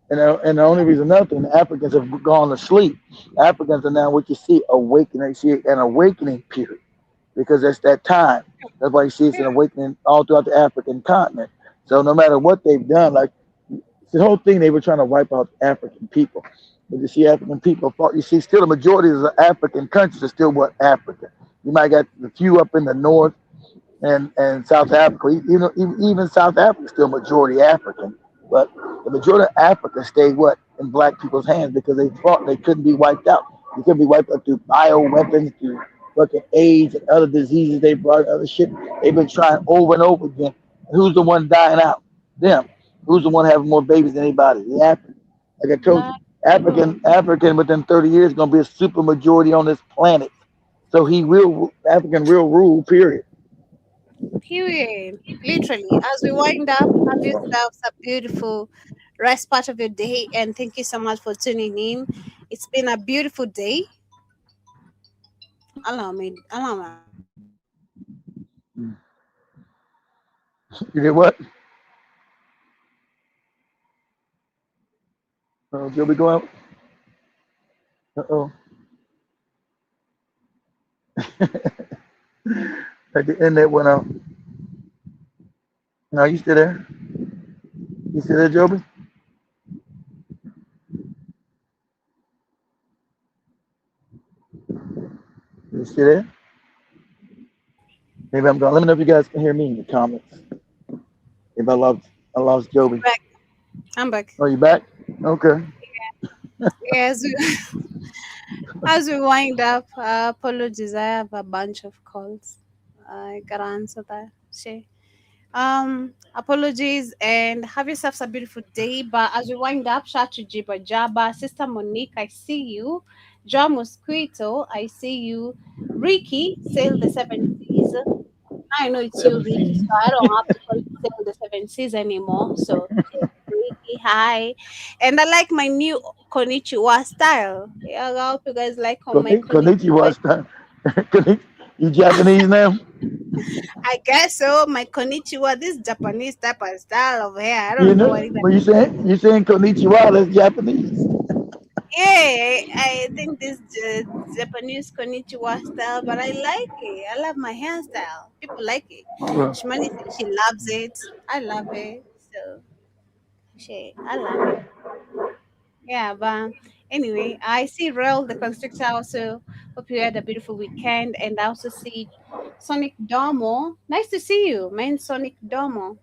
And the only reason nothing, Africans have gone to sleep. Africans are now what you see awakening. You see an awakening period because it's that time. That's why you see it's an awakening all throughout the African continent. So no matter what they've done, like the whole thing, they were trying to wipe out African people. But you see African people, you see still the majority of the African countries are still what African. You might got a few up in the north and South Africa. Even South Africa is still majority African. But the majority of Africa stayed in black people's hands because they thought they couldn't be wiped out. They couldn't be wiped out through bioweapons, through fucking AIDS and other diseases they brought, other shit. They've been trying over and over again. Who's the one dying out? Them. Who's the one having more babies than anybody? The African. Like I told you, African within 30 years is gonna be a super majority on this planet. So African will rule, period. Period. Literally. As we wind up, have yourselves a beautiful rest part of your day, and thank you so much for tuning in. It's been a beautiful day. Allow me. You did what? Did we go out? At the end, that went out. No, you still there? You still there, Joby? You still there? Maybe I'm gone. Let me know if you guys can hear me in the comments. If I lost Joby. I'm back. Oh, you back? Okay. Yeah, as we wind up, apologies. I have a bunch of calls. I gotta answer that. Apologies and have yourselves a beautiful day. But as we wind up, shout to Jiba Jaba, Sister Monique, I see you. John Mosquito, I see you. Ricky, Sail the Seven Seas. I know it's you, Ricky, so I don't have to call you Sail the Seven Seas anymore. So, Ricky, hi. And I like my new Konnichiwa style. Yeah, I hope you guys like how my Konnichiwa style. You Japanese now? I guess so. My Konnichiwa, this Japanese type of style of hair. I don't know what it is. But you saying Konnichiwa, that's Japanese. Yeah, I think this Japanese Konnichiwa style, but I like it. I love my hairstyle. People like it. Right. Shmani says she loves it. I love it. So, I love it. Yeah, but anyway, I see Real the Constrictor also. Hope you had a beautiful weekend. And I also see Sonic Domo. Nice to see you, man, Sonic Domo.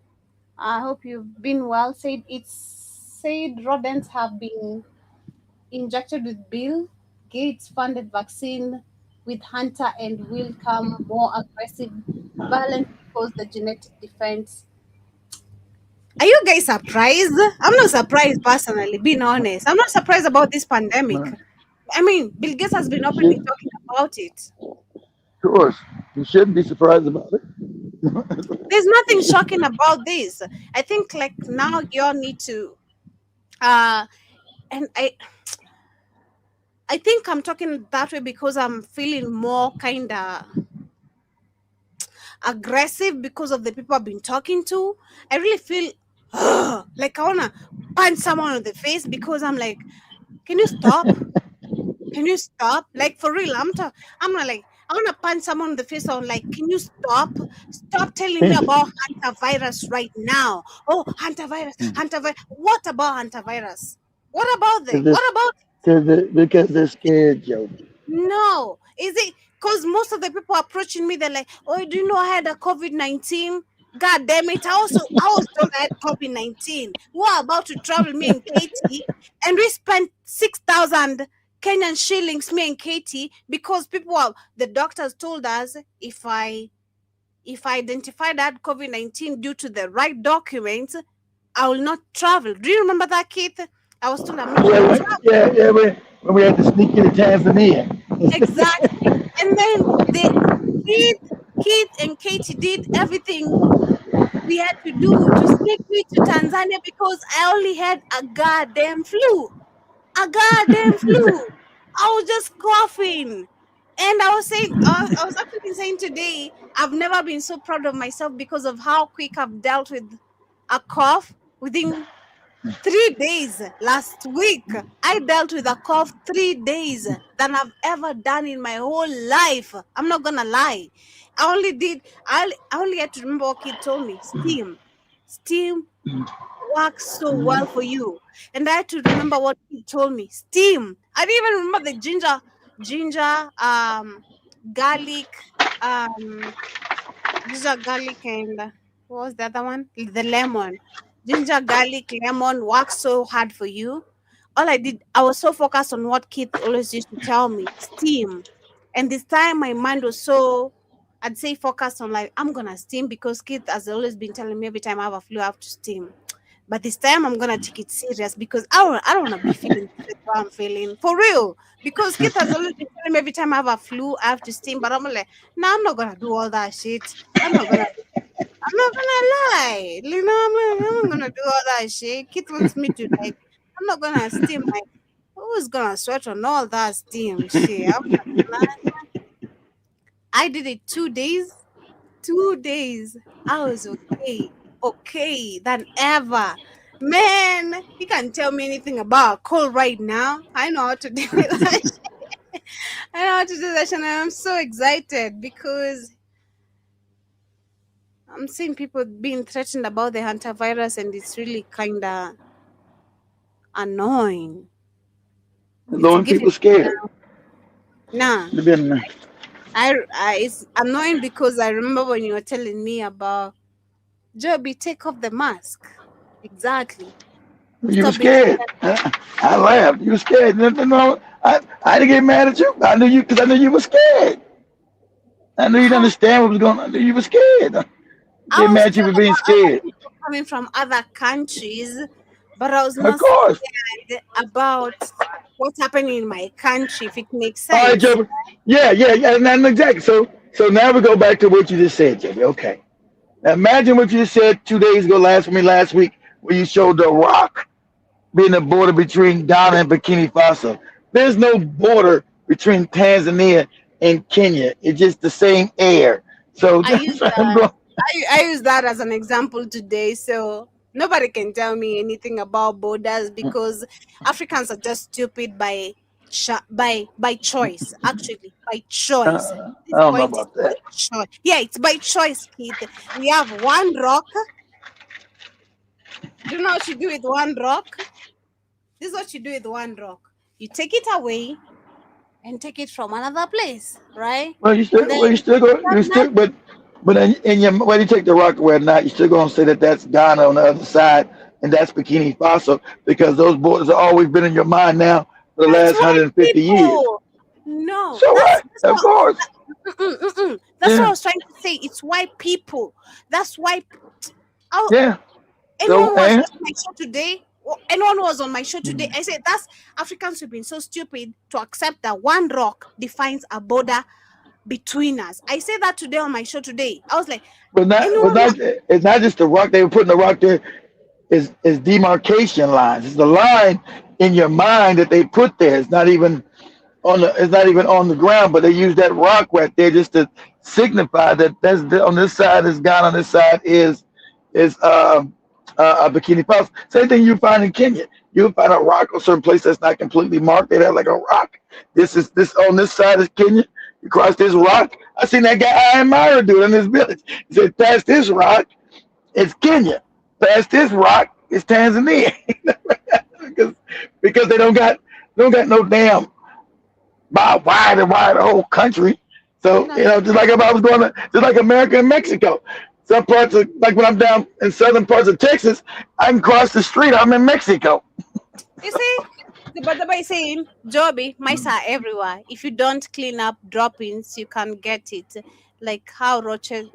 I hope you've been well. Said rodents have been injected with Bill Gates funded vaccine with Hunter and will come more aggressive, violent because the genetic defense. Are you guys surprised? I'm not surprised personally, being honest. I'm not surprised about this pandemic. I mean, Bill Gates has been openly talking about it. Of course. You shouldn't be surprised about it. There's nothing shocking about this. I think like now you all need to and I think I'm talking that way because I'm feeling more kind of aggressive because of the people I've been talking to. I really feel like I want to punch someone in the face because I'm like, can you stop? Can you stop? Like for real, I'm not like, I want to punch someone in the face. I'm like, can you stop? Stop telling me about hantavirus right now. Oh, hantavirus. What about hantavirus? What about them? What about Because they're scared, Joe. No. Is it because most of the people approaching me, they're like, oh, do you know I had a COVID-19? God damn it. I was told I had COVID-19. We're about to travel, me and Katie, and we spent 6,000 Kenyan shillings, me and Katie, because the doctors told us if I identified that COVID-19 due to the right documents, I will not travel. Do you remember that, Keith? I was told I'm not going to travel. Yeah, when we had to sneak into Tanzania. Exactly. And then Keith and Katie did everything we had to do to sneak me to Tanzania because I only had a goddamn flu. I was just coughing. And I was saying, I was actually saying today, I've never been so proud of myself because of how quick I've dealt with a cough within 3 days. Last week, I dealt with a cough 3 days than I've ever done in my whole life. I'm not gonna lie. I only had to remember what Kid told me. Steam works so well for you. And I had to remember what he told me. Steam. I didn't even remember the ginger, garlic, and what was the other one? The lemon. Ginger, garlic, lemon works so hard for you. I was so focused on what Keith always used to tell me, steam. And this time my mind was so, I'd say focused on like, I'm going to steam because Keith has always been telling me every time I have a flu, I have to steam. But this time I'm going to take it serious because I don't want to be feeling what I'm feeling. For real. Because Keith has always been telling me every time I have a flu, I have to steam. But I'm like, no, I'm not going to do all that shit. I'm not going to lie. You know, I'm not going to do all that shit. Keith wants me to like, I'm not going to steam. Like, who's going to sweat on all that steam shit? I did it 2 days. 2 days. I was okay than ever. Man, you can't tell me anything about a cold right now. I know how to do that. I know how to do that, and I'm so excited because I'm seeing people being threatened about the hantavirus, and it's really kind of annoying. Annoying people scared. Nah. It's annoying because I remember when you were telling me about Joby, take off the mask. Exactly. You were scared. I laughed. You were scared. No, I didn't get mad at you. I knew you because I knew you were scared. I knew you didn't understand what was going on. I knew you were scared. Get mad at you for being scared. People coming from other countries, but I was not scared about what's happening in my country, if it makes All right, sense. Joby. Yeah, and exactly. So now we go back to what you just said, Joby. Okay. Now imagine what you just said 2 days ago, last week, where you showed the rock being the border between Ghana and Burkina Faso. There's no border between Tanzania and Kenya. It's just the same air. So I use that as an example today. So nobody can tell me anything about borders because Africans are just stupid by choice. Actually, by choice. I don't know about that. Choice. Yeah, it's by choice, kid. We have one rock. Do you know what you do with one rock? This is what you do with one rock. You take it away and take it from another place, right? Well, you still go. But in your when you take the rock away or not, you still gonna say that that's Ghana on the other side and that's Burkina Faso because those borders have always been in your mind now for the last 150 years. No, So what? Of course. That's what I was trying to say. It's white people. That's why. Yeah. Anyone was on my show today. Anyone was on my show today. I said that's Africans who've been so stupid to accept that one rock defines a border between us. I said that today on my show today. I was like, it's not just the rock. They were putting the rock there. Is demarcation lines. It's the line in your mind that they put there. It's not even on the ground, but they use that rock right there just to signify that that's on this side is Ghana, on this side is Burkina Faso. Same thing you find in Kenya. You'll find a rock or certain place that's not completely marked. They have like a rock. This on this side is Kenya. You cross this rock. I seen that guy I admire do it in this village. He said, past this rock, it's Kenya. Past this rock, it's Tanzania. because they don't got no damn wide the whole country. So just like if I was just like America and Mexico. Some parts of like when I'm down in southern parts of Texas, I can cross the street. I'm in Mexico. you see, but the is saying, Joby, mice are everywhere. If you don't clean up droppings, you can get it. Like how roaches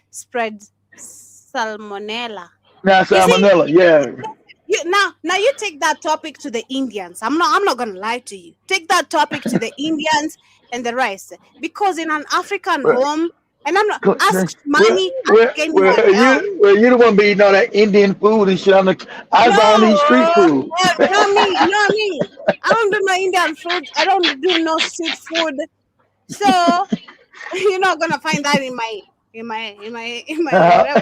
spread salmonella. Now salmonella, Now you take that topic to the Indians. I'm not gonna lie to you. Take that topic to the Indians and the rest, because in an African home, and I'm not ask money. You don't want to be eating all that Indian food and shit on the. I don't eat street food. No, me. I don't do no Indian food. I don't do no street food. So you're not gonna find that in my whatever.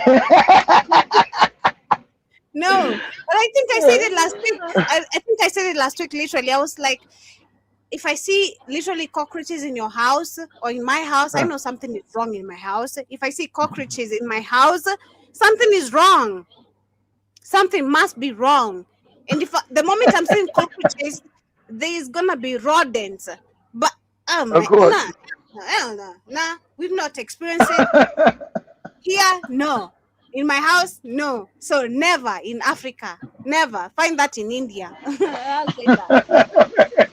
No, but I think I said it last week. I think I said it last week. Literally, I was like, if I see literally cockroaches in your house or in my house, I know something is wrong in my house. If I see cockroaches in my house, something is wrong. Something must be wrong. And if the moment I'm seeing cockroaches, there's gonna be rodents. But of course. Nah, we've not experienced it here. No. In my house, no. So never in Africa. Never. Find that in India. I'll say that.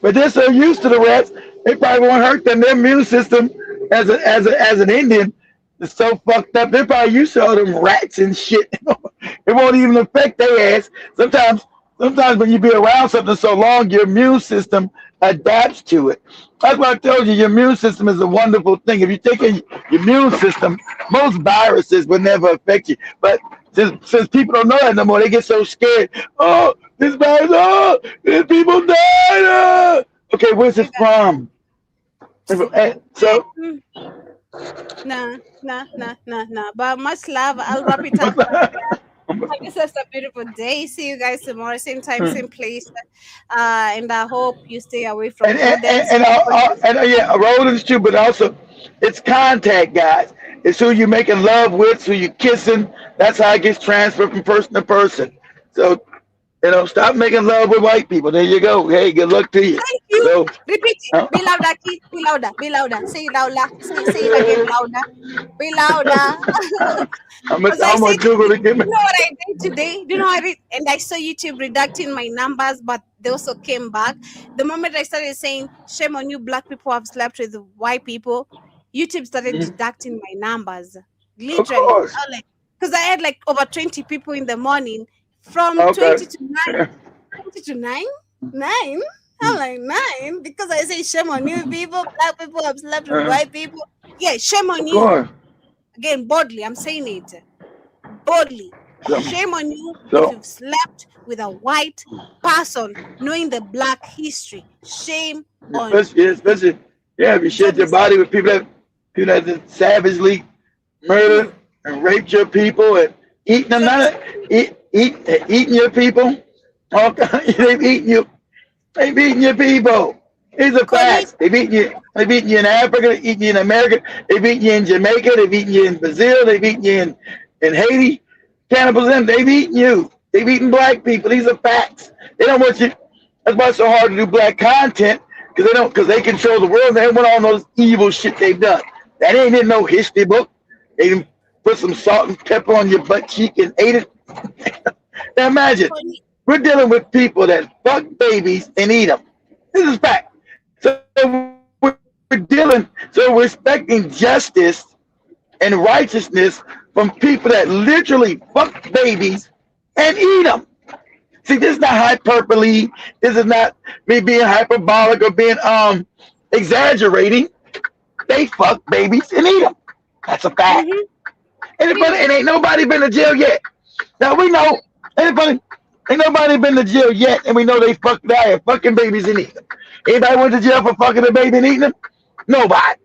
But they're so used to the rats, they probably won't hurt them. Their immune system as an Indian is so fucked up. They're probably used to all them rats and shit. It won't even affect their ass. Sometimes when you be around something so long, your immune system adapts to it. That's why I told you your immune system is a wonderful thing. If you take in your immune system, most viruses will never affect you. But since people don't know that no more, they get so scared. Oh, this virus, these people died. Okay, where's it from? So Nah. But much love. I'll wrap it up. It's just a beautiful day. See you guys tomorrow, same time, same place. And I hope you stay away from rodents too. But also, it's contact, guys. It's who you're making love with, who you're kissing. That's how it gets transferred from person to person. So, stop making love with white people. There you go. Hey, good luck to you. Thank you. So, repeat it. Be louder, kid. Be louder. Be louder. Say it louder. Say it again louder. Be louder. I'm gonna Google it. You know what I did today? You know I did, and I saw YouTube reducting my numbers, but they also came back. The moment I started saying, "Shame on you, black people have slept with white people," YouTube started deducting my numbers. Literally, because I had like over 20 people in the morning From Okay. 20 to 9. 20 to 9? 9? I'm like 9 because I say shame on you people, black people have slept with white people. Yeah, shame on Of you. course. Again, boldly, I'm saying it. Boldly. So- Shame on you so- if you've slept with a white person knowing the black history. Shame on you. Especially, yeah, if you shared your body with people that savagely murdered and raped your people and eating them, eating your people. They've eaten you. They've eaten your people. These are facts. They've eaten you. They've eaten you in Africa. They've eaten you in America. They've eaten you in Jamaica. They've eaten you in Brazil. They've eaten you in Haiti. Cannibalism. They've eaten you. They've eaten black people. These are facts. They don't want you. That's why it's so hard to do black content because they control the world. They want all those evil shit they've done. That ain't in no history book. They didn't put some salt and pepper on your butt cheek and ate it. Now imagine, we're dealing with people that fuck babies and eat them. This is fact. So we're we're expecting justice and righteousness from people that literally fuck babies and eat them. See, this is not hyperbole. This is not me being hyperbolic or being exaggerating. They fuck babies and eat them. That's a fact. And ain't nobody been to jail yet. Now we know ain't nobody been to jail yet, and we know they fucking babies and eating them. Anybody went to jail for fucking a baby and eating them? Nobody.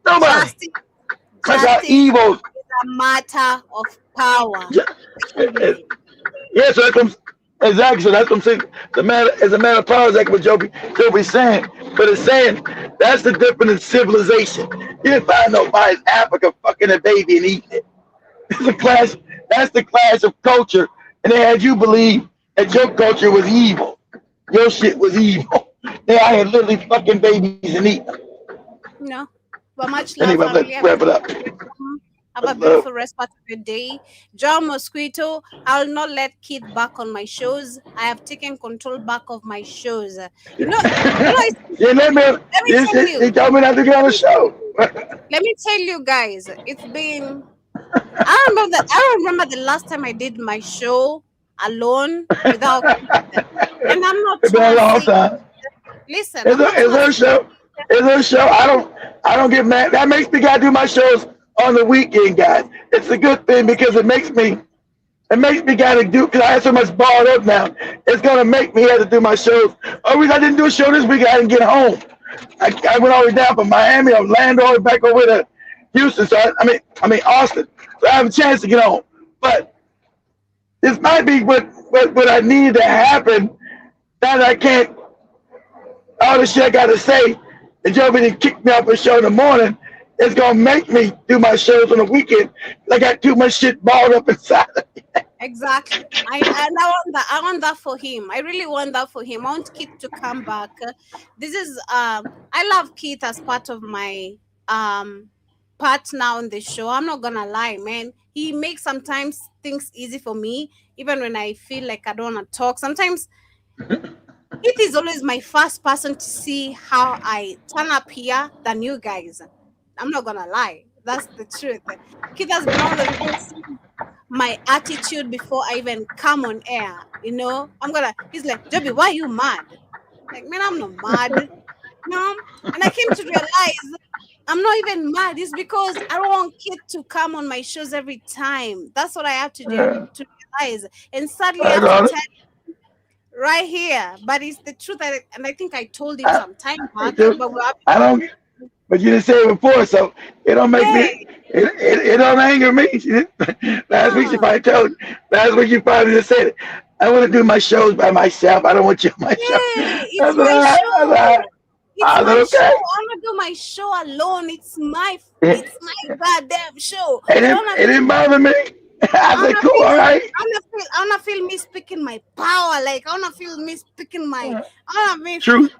Justice That's how evil. is a matter of power. Yeah, so that comes exactly. So that's what I'm saying. The matter is a matter of power. Exactly what Joby's saying. But it's saying that's the difference in civilization. You didn't find nobody in Africa fucking a baby and eating it. It's a clash. That's the clash of culture, and they had you believe that your culture was evil. Your shit was evil. They out here literally fucking babies and eating them. No, but much love. Anyway, let's wrap it up. Have a beautiful rest part of your day. John Mosquito, I'll not let Kid back on my shows. I have taken control back of my shows. You know He told me not to get on the show. Let me tell you guys, it's been I don't remember the last time I did my show alone without and I'm not It's been a long time. Listen, It's her show. It's her show. I don't get mad. That makes me gotta do my shows on the weekend, guys. It's a good thing because it makes me gotta do because I have so much balled up now. It's gonna make me have to do my shows. Oh, reason I didn't do a show this week, I didn't get home. I went all the way down from Miami, Orlando, all the way back over to Houston. So I mean Austin. So I have a chance to get home. But this might be what I need to happen. Now that I can't all the shit I gotta say, and Joe didn't kick me off the show in the morning. It's gonna make me do my shows on the weekend. I got too much shit balled up inside of me. Exactly. I want that for him. I really want that for him. I want Kit to come back. This is I love Kit as part of my part now on the show. I'm not gonna lie, man. He makes sometimes things easy for me, even when I feel like I don't want to talk. Sometimes it is always my first person to see how I turn up here than you guys. I'm not gonna lie. That's the truth. Kid has been on the my attitude before I even come on air. You know, he's like, Joby, why are you mad? Like, man, I'm not mad. No. And I came to realize I'm not even mad. It's because I don't want Kid to come on my shows every time. That's what I have to do to realize. And sadly, I have to tell you right here. But it's the truth. And I think I told him some time back. But you didn't say it before, so it don't make me. It don't anger me. Last week you probably told. Last week you probably just said it. I want to do my shows by myself. I don't want you on my show. It's my show. I want to do my show alone. It's my goddamn show. It didn't bother me. I said, cool, all right. I wanna feel me speaking my power. Like I wanna feel me speaking my. Truth.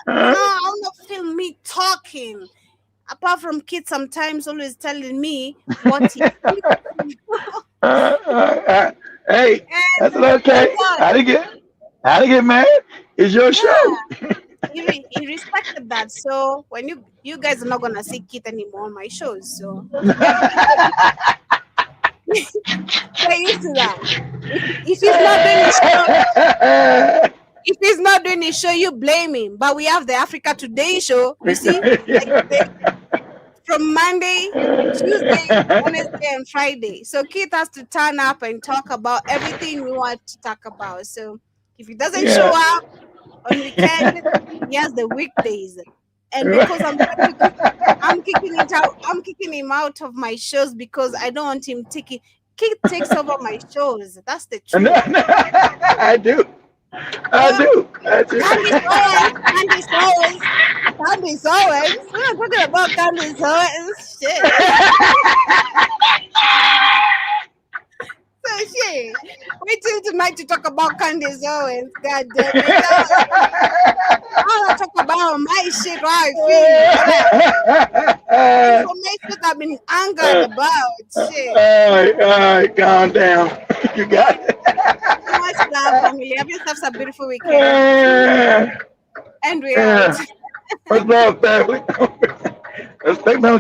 I wanna feel me talking. Apart from Kids, sometimes always telling me what he. Hey, that's okay. I didn't get mad. It's your show. He respected that. So when you guys are not gonna see Kit anymore on my shows, so. Get used to that. If he's not doing his show, if he's not doing his show, you blame him. But we have the Africa Today show. You see, from Monday, Tuesday, Wednesday, and Friday. So Keith has to turn up and talk about everything we want to talk about. So if he doesn't show up on weekend, he has the weekdays. And because I'm kicking him out of my shows because I don't want him taking. Keith takes over my shows. That's the truth. I do. Candace Owens. We're not talking about Candace Owens. Shit. So shit. Wait till tonight to talk about Candace Owens. God damn it. I want to talk about my shit while I feel. Information I've been angered about. Shit. All right, calm down. You got it. So much love, family. Have yourselves a beautiful weekend. And we are. Much love, family. Let's take no